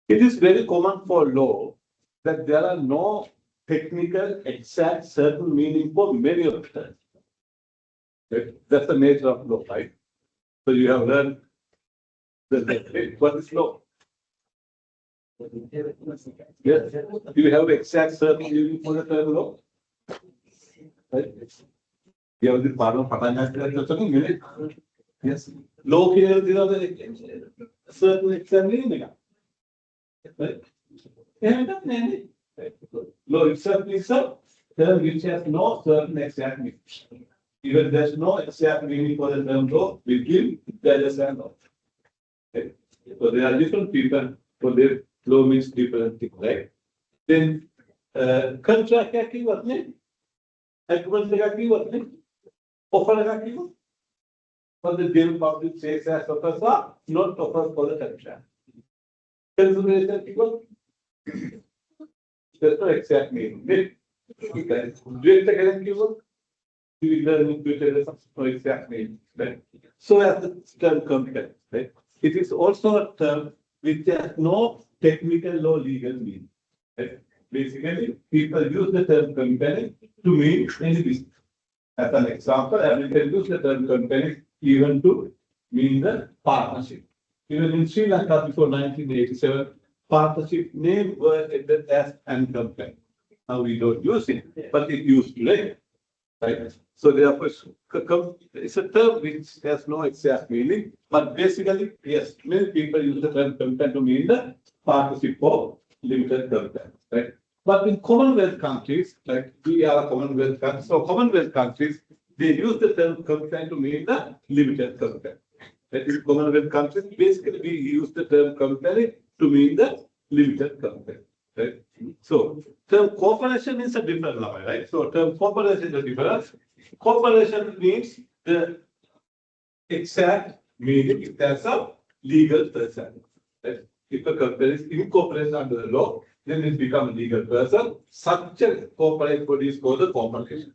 It is very common for law that there are no technical, exact, certain meaning for many of them. That's the nature of law, right? So you have learned what is law? Yes. Do you have exact certain meaning for the term law? Right? You have the part of Patana. Yes. Law here, there are the certain exact meaning. Right? Law itself is a term which has no certain exact meaning. Even there's no exact meaning for the term law, we give the understand of. Okay. So there are different people for their law means different things, right? Then contract what name? Agreement what name? Offer for the general public says as offers are not offers for the contract. Consideration equal. There's no exact meaning. Direct guarantee work. We learn in no exact meaning. Right? So as the term company, right? It is also a term which has no technical or legal meaning. Right? Basically, people use the term company to mean any business. As an example, we can use the term company even to mean the partnership. Even in Sri Lanka before 1987, partnership name were entered as an company. Now we don't use it, but it used to, right? So therefore, it's a term which has no exact meaning, but basically, yes, many people use the term company to mean the partnership of limited company, right? But in Commonwealth countries, like we are a Commonwealth country, so Commonwealth countries, they use the term company to mean the limited company. That is Commonwealth countries, basically we use the term company to mean the limited company, right? So term corporation is a different law, right? So term corporation is a different. Corporation means the exact meaning in terms of legal person. Right? If a company is incorporated under the law, then it becomes a legal person. Such a corporate body is called a corporation.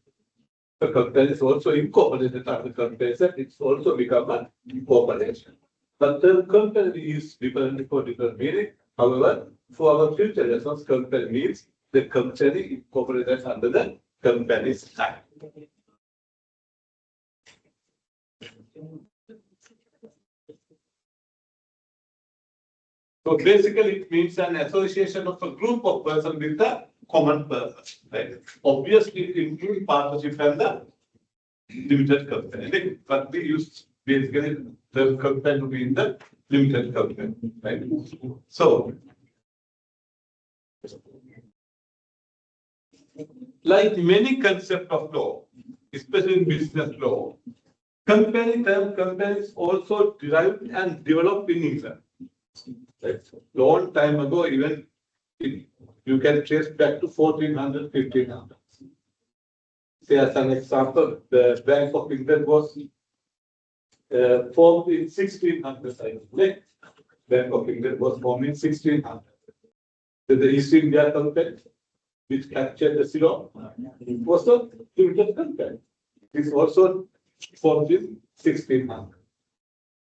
The company is also incorporated under the corporation, it's also become a corporation. But the company is different for different meaning. However, for our future lessons, company means the company incorporated under the Companies Act. So basically, it means an association of a group of persons with a common purpose. Right? Obviously, it includes partnership and the limited company. But we use basically the company to be in the limited company. Right? So, like many concepts of law, especially in business law, company term companies also derived and developed in England. Right. Long time ago, even you can trace back to 1400, 1500. Say as an example, the Bank of England was formed in 1600. I think. Bank of England was formed in 1600. The East India Company, which captured the Ceylon, was a limited company. It is also formed in 1600,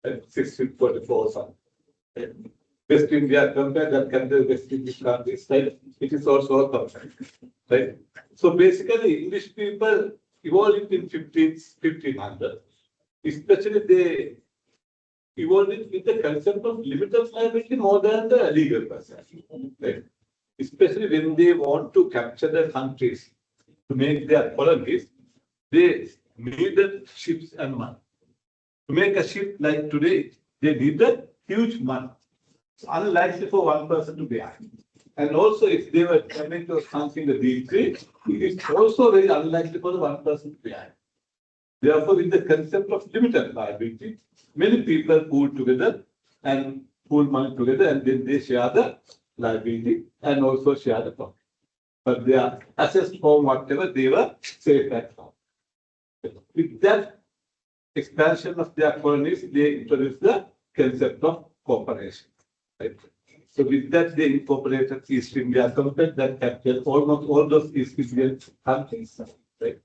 1644 something. West India Company that can the West Indian countries, right? It is also a company, right? So basically, English people evolved in 1500. Especially they evolved with the concept of limited liability more than the legal person, right? Especially when they want to capture the countries to make their colonies, they needed ships and money. To make a ship like today, they needed huge money. It's unlikely for one person to bear. And also, if they were coming to something the deep sea, it is also very unlikely for the one person to bear. Therefore, with the concept of limited liability, many people pool together and pool money together, and then they share the liability and also share the profit. But they are assessed for whatever they were safe at home. With that expansion of their colonies, they introduced the concept of corporation. Right? So with that, they incorporated East India Company that captured almost all those East Indian countries. Right?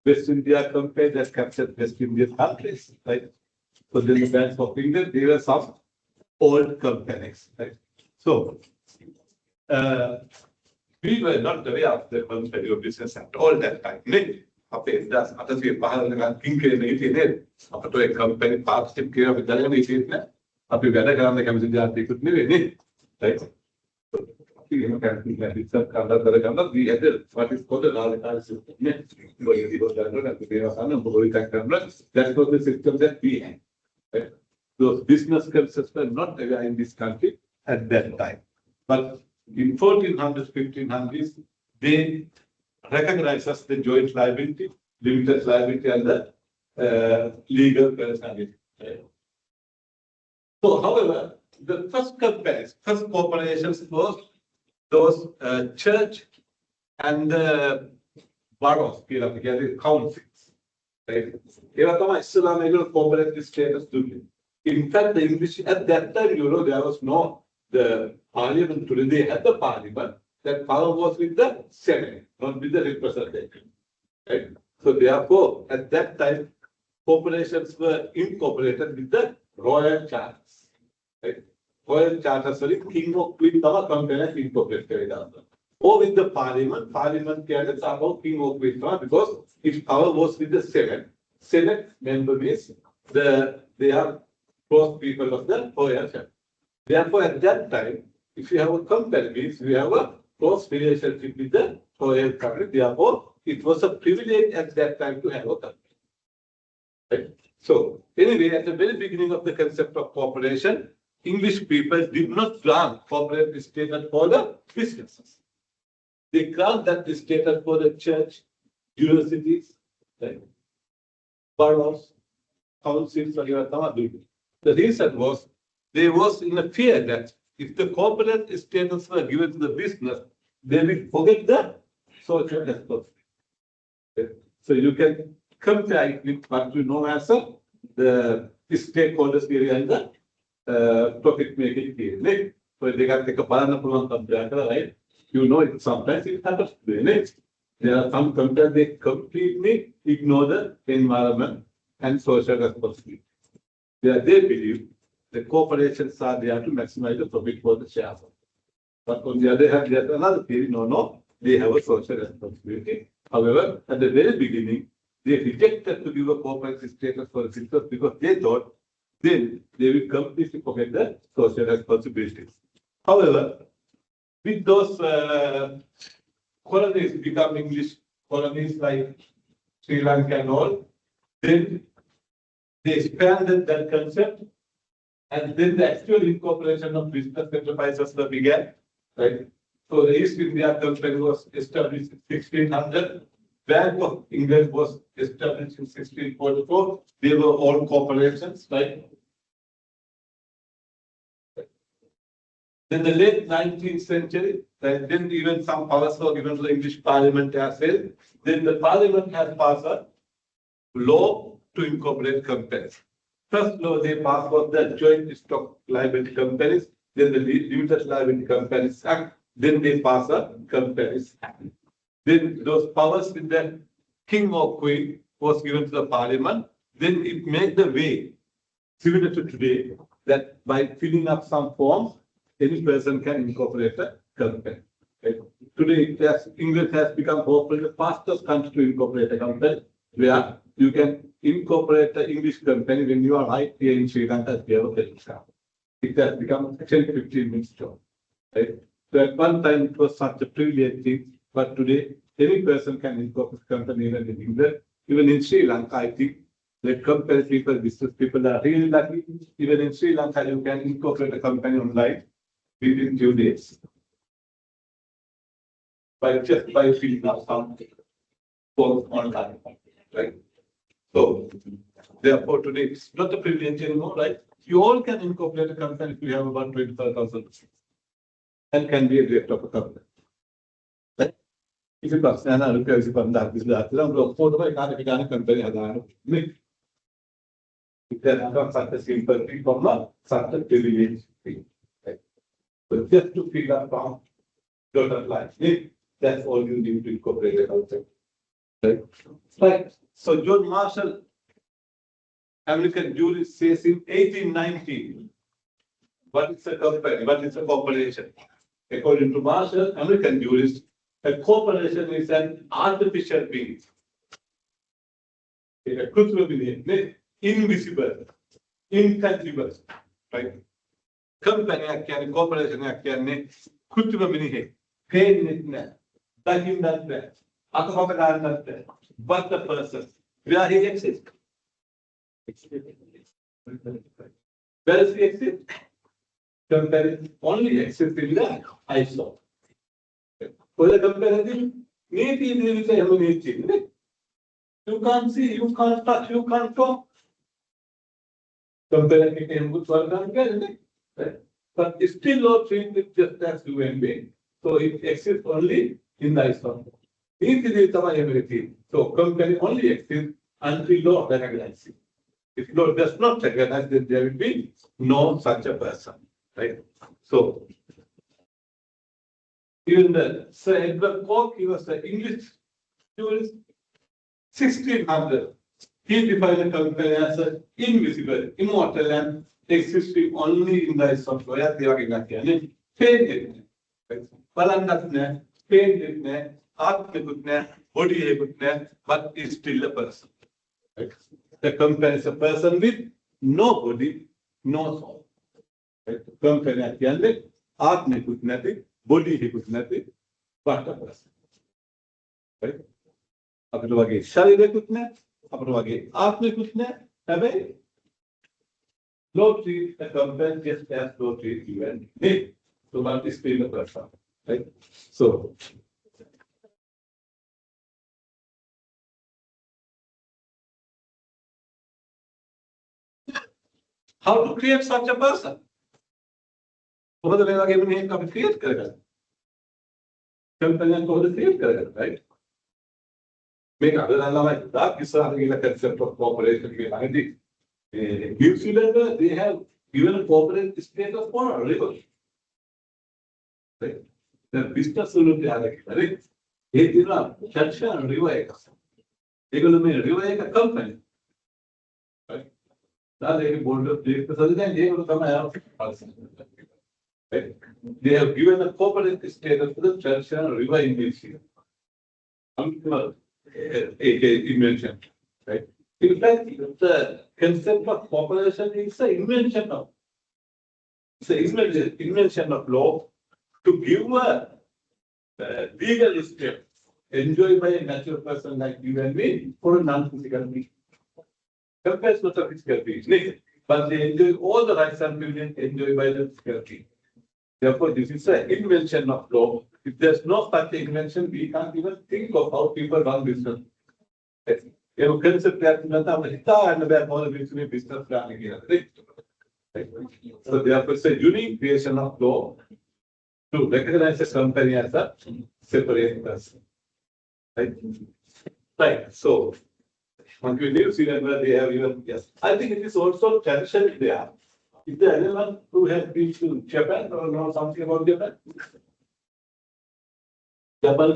West India Company that captured West Indian countries. Right? So then the Bank of England, they were some old companies. Right? So we were not aware of the company of business at all that time. අපේ 1815 වෙනකන් කිංකේ නීතිය නේද අපිට ඔය company partnership කියලා අපි දැනගෙන හිටියේ නෑ අපි වැඩ කරන්න කැමති ජාතියකුත් නෙවෙයි නේ right අපි එහෙම කැමති නැතිසක් කඩලා කරගන්න we had what is called a Lanka system නේ ඔය විදිහට කරනවා අපි ඒවා ගන්න බොහෝ එකක් කරනවා that was the system that we had right? Those business concepts were not there in this country at that time but in 1400s 1500s they recognizes the joint liability, limited liability, and the legal personality. So, however, the first companies, first corporations was those church and the boroughs, councils. Right? Islamic corporate status. In fact, the English at that time, there was no the parliament. Today they had the parliament. That power was with the Senate, not with the representative. Right? So therefore, at that time, corporations were incorporated with the royal charters. Right? Royal charters were king or queen of companies incorporated. Or with the parliament, parliament carried about king or queen because its power was with the Senate. Senate member means they are close people of the royal charter. Therefore, at that time, if you have a company, means you have a close relationship with the royal family. Therefore, it was a privilege at that time to have a company. Right? So, anyway, at the very beginning of the concept of corporation, English people did not grant corporate status for the businesses. They grant that status for the church, universities, right? Boroughs, councils, or even some other. The reason was there was in a fear that if the corporate status were given to the business, they will forget the social responsibility. Okay? So you can compare it with what you know as the stakeholders area and the profit making area. So they got take a parana compare, right? You know it sometimes it happens. There are some companies they completely ignore the environment and social responsibility. They believe the corporations are there to maximize the profit for the shareholders. But on the other hand, there's another theory, no, they have a social responsibility. However, at the very beginning, they rejected to give a corporate status for the business because they thought then they will completely forget the social responsibilities. However, with those colonies become English colonies like Sri Lanka and all, then they expanded that concept, and then the actual incorporation of business enterprises began. Right. So the East India Company was established in 1600. Bank of England was established in 1644. They were all corporations, right? Then the late 19th century, then even some powers were given to the English Parliament as well. Then the Parliament has passed a law to incorporate companies. First law they passed was the Joint Stock Liability Companies, then the Limited Liability Companies Act, then they passed a Companies Act. Then those powers with the king or queen was given to the parliament. Then it made the way, similar to today, that by filling up some forms, any person can incorporate a company. Right? Today, England has become hopefully the fastest country to incorporate a company, where you can incorporate an English company when you are right here in Sri Lanka. It has become 10-15 minutes job. Right? So at one time it was such a privileged thing. But today, any person can incorporate a company even in England. Even in Sri Lanka, I think the company people, business people are really lucky. Even in Sri Lanka, you can incorporate a company online within 2 days. Just by filling up some forms online. Right? So, therefore, today it's not a privilege anymore, right? You all can incorporate a company if you have about 25,000 and can be a director of a company. If you pass an company, it has become such a simple thing from such a privilege thing. Right? But just to fill up from dotted line, that's all you need to incorporate a company. Right? Right. So John Marshall, American jurist, says in 1819, what is a company? What is a corporation? According to Marshall, American jurist, a corporation is an artificial being. Invisible, intangible, right? Company, corporation, but the person, where he exists. Where does he exist? Company only exists in the ISO. For the comparison, you can't see, you can't touch, you can't talk. Comparing with one, but it's still not treated just as human being. So it exists only in the ISO. So company only exists until law recognizes it. If law does not recognize, then there will be no such a person. Right? So even the Sir Edward Coke, he was an English jurist, 1600. He defined a company as an invisible, immortal, and existing only in the software. They are in that pain it. Palandatne, pain it, heart good, body good, but is still a person. Right? The company is a person with no body, no soul. Right? The company at the end, heart good, body good, partners. Right? අපිට වගේ ශරීරයකුත් නැහැ, අපිට වගේ ආත්මයකුත් නැහැ. හැබැයි low treat a company just as low treat you and me. So what is being the person, right? So how to create such a person? කොහොමද මේ වගේ මිනිහෙක් අපි ක්‍රියේට් කරගන්නේ? කම්පැනි කොහොමද ක්‍රියේට් කරගන්නේ, right? මේක අද නම් ළමයි දාක් ඉස්සරහට ගිහලා concept of corporation කියලා හිතේ. New Zealand, they have given corporate status for a river. Right? The business will be like, right? It is a church and river. They will make river a company. Right? Now they board of directors, so then they will come out. Right? They have given a corporate status to the church and river in this year. Invention, right? In fact, the concept of corporation is an invention of, it's an invention of law to give a legal step enjoyed by a natural person like you and me for a non-physical being. Compared to the physical being, but they enjoy all the rights and privileges enjoyed by the physical being. Therefore, this is an invention of law. If there's no such invention, we can't even think of how people run business. You know, concept that business planning here. Right? So therefore, it's a unique creation of law to recognize a company as a separate person. Right? Right. So when we New Zealand, where they have even, yes, I think it is also tradition there. Is there anyone who has been to Japan or know something about Japan? Japan,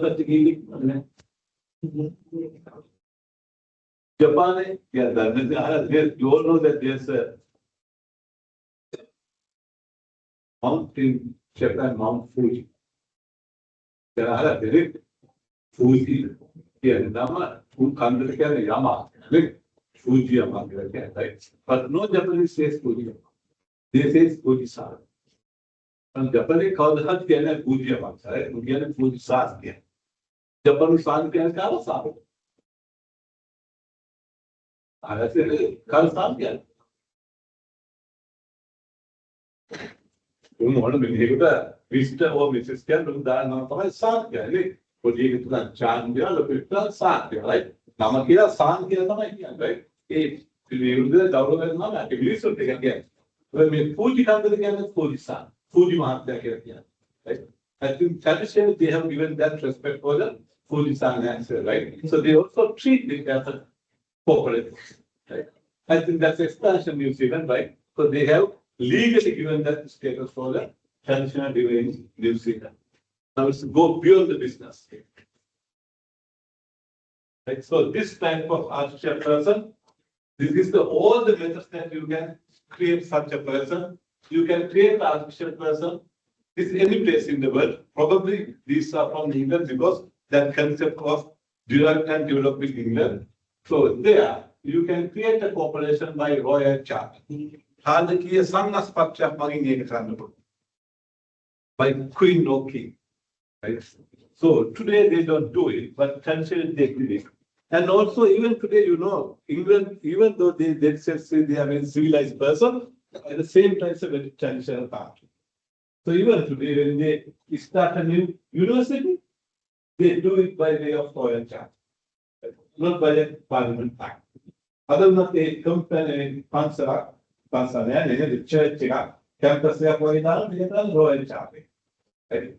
Japan, yeah, you all know that there's a Mount in Japan, Mount Fuji. There are a very Fuji here in Nama, who can look at Yama, Fuji Yama, right? But no Japanese says Fuji. They say Fuji-san. And Japanese call the Hut Kiana Fuji Yama, right? Kiana Fuji-san. Japanese san Kiana Kara-san. I said, Kara-san Kiana. You want to be able visitor or Mrs. Ken, not my son, for you to chant, right? Namakira San here, right? If you do the Dao and Nama, if you should take again. When we Fuji comes again, Fuji San, Fuji Mahatma again, right? I think traditionally they have given that respect for the Fuji San answer, right? So they also treat it as a corporate, right? I think that's expansion New Zealand, right? So they have legally given that status for the traditional divine New Zealand. Now it's go beyond the business. Right? So this type of artificial person, this is the all the methods that you can create such a person. You can create an artificial person. This is any place in the world. Probably these are from England because that concept was derived and developed in England. So there you can create a corporation by royal charter. By queen or king. Right? So today they don't do it, but traditionally they do it. And also even today, you know, England, even though they say they are a civilized person, at the same time it's a very traditional country. So even today when they start a new university, they do it by way of royal charter, not by a parliament act. Other than that, they company the church campus royal charter. Right?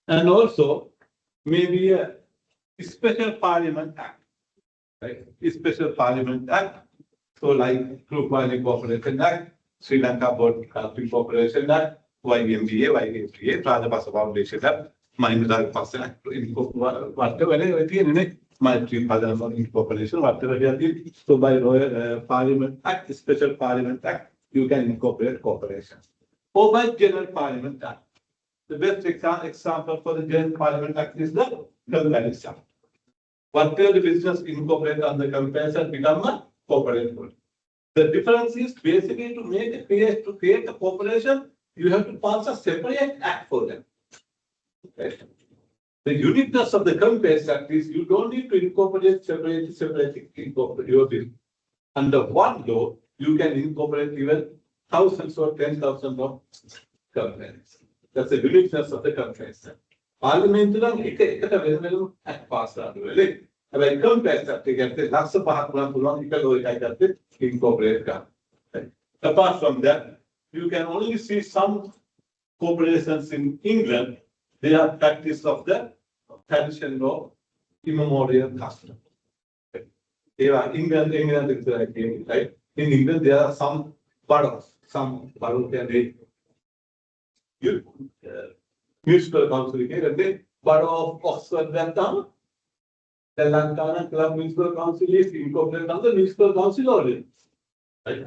And also maybe a special parliament act. Right? A special parliament act. So like Group One Incorporation Act, Srilanka Broadcasting Corporation Act, YMBA, YMBA, Prada Pasa Foundation Act, Mahindra Pasa Act, whatever my three father incorporation, whatever they did. So by Royal Parliament Act, Special Parliament Act, you can incorporate corporations. Or by General Parliament Act. The best example for the General Parliament Act is the Companies Act. Whatever the business incorporate on the companies and become a corporate body. The difference is basically to create a corporation, you have to pass a separate act for them. Right? The uniqueness of the Compass Act is you don't need to incorporate separate incorporate your bill. Under one law, you can incorporate even thousands or 10,000 of companies. That's the uniqueness of the Compass Act. Parliament act pass really. Like Compass Act, you get the last of incorporate. Apart from that, you can only see some corporations in England. They are practice of the tradition of immemorial custom. They are England is like right. In England, there are some boroughs can be municipal council and the borough of Oxford and town. The Lanka Club Municipal Council is incorporated under municipal council ordinance. Right?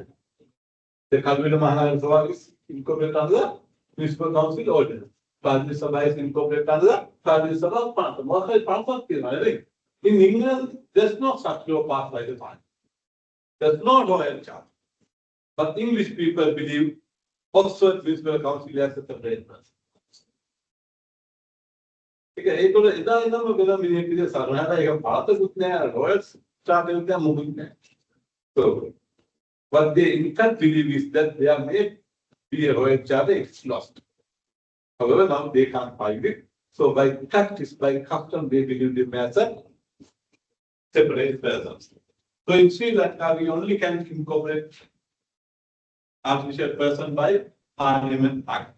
The Kalvina Mahanagar is incorporated under municipal council ordinance. Parliament Sabha is incorporated under the Parliament Sabha. In England, there's no such law passed by the Parliament. There's no royal charter. But English people believe Oxford Municipal Council has a separate person. So, what they in fact believe is that they are made be a royal charter, it's lost. However, now they can't find it. So by practice, by custom, they believe them as a separate persons. So in Sri Lanka, we only can incorporate artificial person by Parliament Act.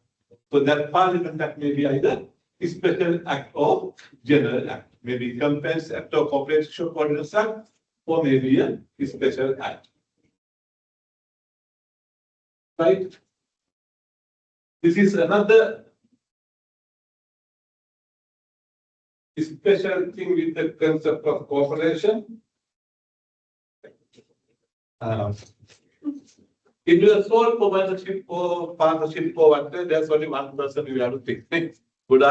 So that Parliament Act may be either a special act or general act, maybe Companies Act or Corporation Ordinance Act, or maybe a special act. Right? This is another special thing with the concept of corporation. If you are sole proprietorship or partnership or whatever, there's only one person you have to think. But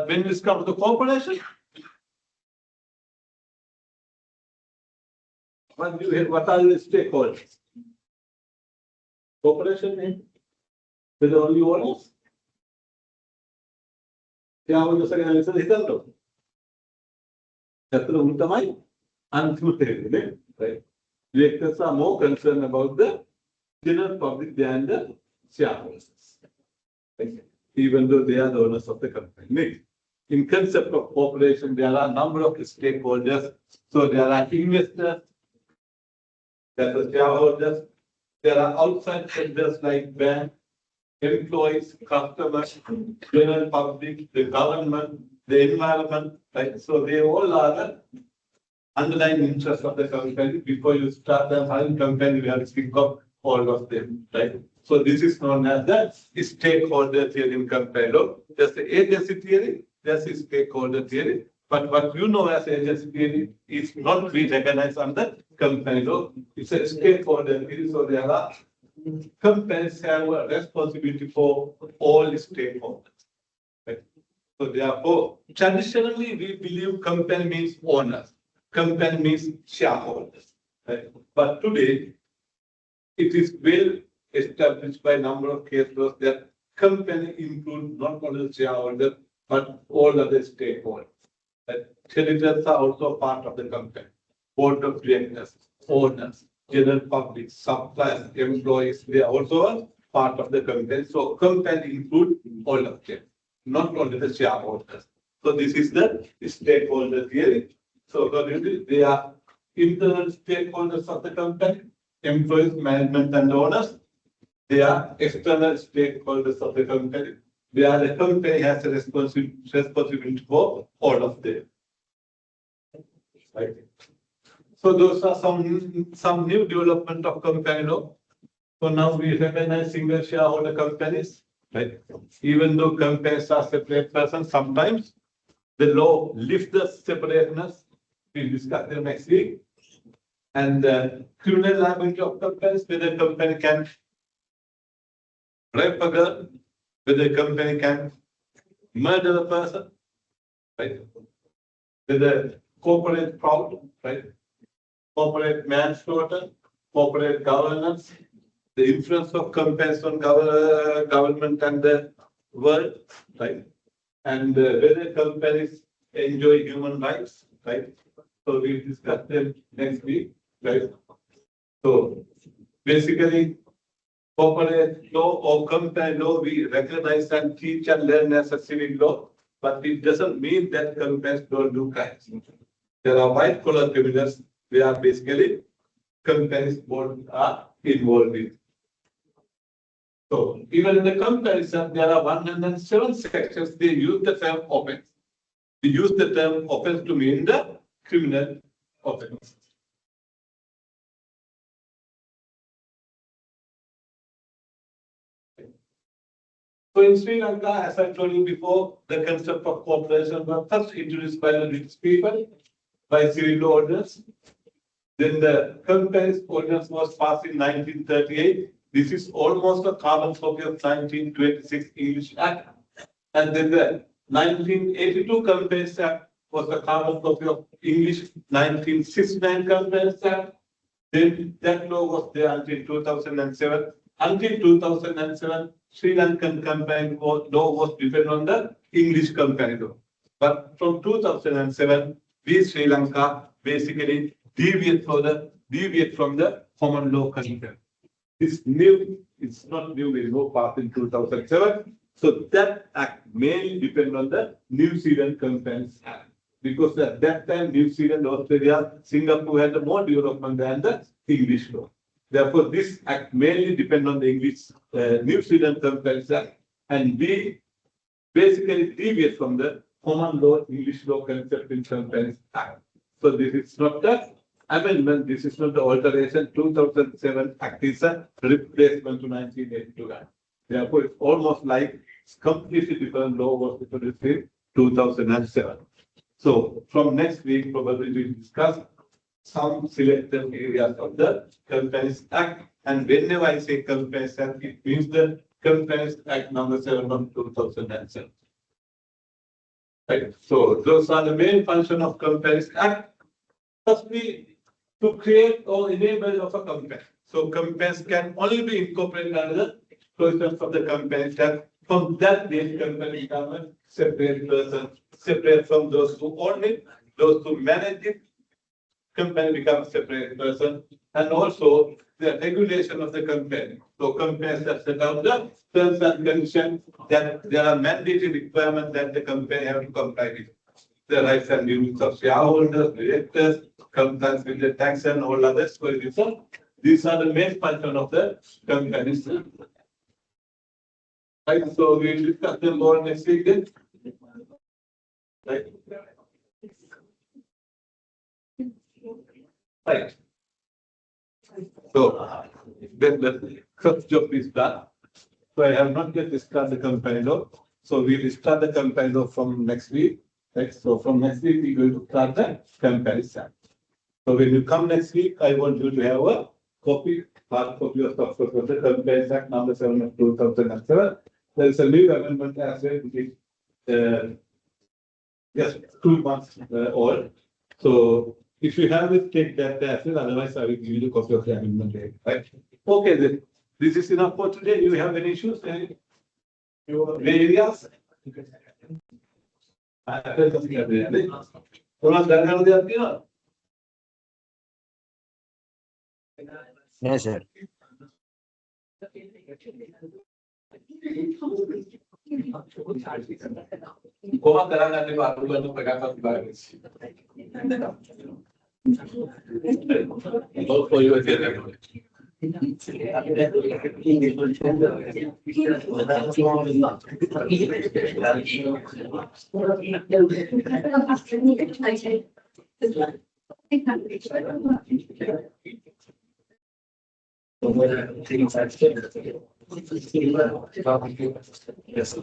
when it comes to corporation, what are the stakeholders? Corporation with only owners? Shareholders are going to say, right? Directors are more concerned about the general public than the shareholders. Right? Even though they are the owners of the company. In concept of corporation, there are a number of stakeholders. So there are investors, there are shareholders, there are outside vendors like banks, employees, customers, general public, the government, the environment, right? So they all are the underlying interest of the company. Before you start the whole company, we have to think of all of them, right? So this is known as the stakeholder theory in company law. There's the agency theory, there's the stakeholder theory. But what you know as agency theory is not be recognized under company law. It's a stakeholder theory, so there are companies have a responsibility for all stakeholders. Right? So therefore, traditionally we believe company means owners, company means shareholders. Right? But today, it is well established by a number of case laws that company include not only shareholders but all other stakeholders. That creditors are also part of the company, board of directors, owners, general public, suppliers, employees, they are also part of the company. So company include all of them, not only the shareholders. So this is the stakeholder theory. So they are internal stakeholders of the company, employees, management and owners. They are external stakeholders of the company. They are the company has a responsibility for all of them. Right. So those are some new development of company law. So now we recognize single shareholder companies, right? Even though companies are separate persons, sometimes the law lifts the separateness. We'll discuss them next week. And criminal liability of companies, whether a company can rape a girl, whether a company can murder a person, right? Whether corporate fraud, right? Corporate manslaughter, corporate governance, the influence of companies on government and the world, right? and whether companies enjoy human rights, right? So we'll discuss them next week, right? So basically, corporate law or company law, we recognize and teach and learn as a civil law, but it doesn't mean that companies don't do crimes. There are white collar criminals where basically companies are involved in. So even in the comparison, there are 107 sections, they use the term offense. They use the term offense to mean the criminal offense. So in Sri Lanka, as I told you before, the concept of cooperation was first introduced by the British people by civil law ordinance. Then the companies ordinance was passed in 1938. This is almost a carbon copy of 1926 English Act. And then the 1982 Companies Act was a carbon copy of English 1969 Companies Act. Then that law was there until 2007. Until 2007, Sri Lankan company law was dependent on the English company law. But from 2007, we Sri Lanka basically deviate from the common law concept. This new, it's not new, it was passed in 2007. So that act mainly depends on the New Zealand Companies Act. Because at that time, New Zealand, Australia, Singapore had more development than the English law. Therefore, this act mainly depends on the English New Zealand Companies Act. And we basically deviate from the common law, English law concept in Companies Act. So this is not the amendment, this is not the alteration. 2007 Act is a replacement to 1982 Act. Therefore, it's almost like it's completely different law was introduced in 2007. So from next week, probably we'll discuss some selected areas of the Companies Act. And whenever I say Companies Act, it means the Companies Act number 7 of 2007. Right. So those are the main function of Companies Act. Firstly, to create or enable of a company. So companies can only be incorporated under the provisions of the Companies Act. From that day, company become a separate person, separate from those who own it, those who manage it. Company becomes a separate person, and also the regulation of the company. So companies have set out the terms and conditions that there are mandatory requirements that the company have to comply with. The rights and duties of shareholders, directors, compliance with the tax and all others. So these are the main function of the companies. Right, so we will discuss them more next week then. Right. Right. So then the first job is done. So I have not yet started the company law. So we will start the company law from next week. Right. So from next week we will start the Companies Act. So when you come next week, I want you to have a copy, hard copy of the Companies Act number 7 of 2007. There is a new amendment as well, which is just 2 months old. So if you have it, take that as well. Otherwise, I will give you the copy of the amendment. Right? Okay, then. This is enough for today. Do you have any issues? Any areas? Yes, sir. Como terangkan di Pak Ruben pegang bagus. Oh, for you again. Yes.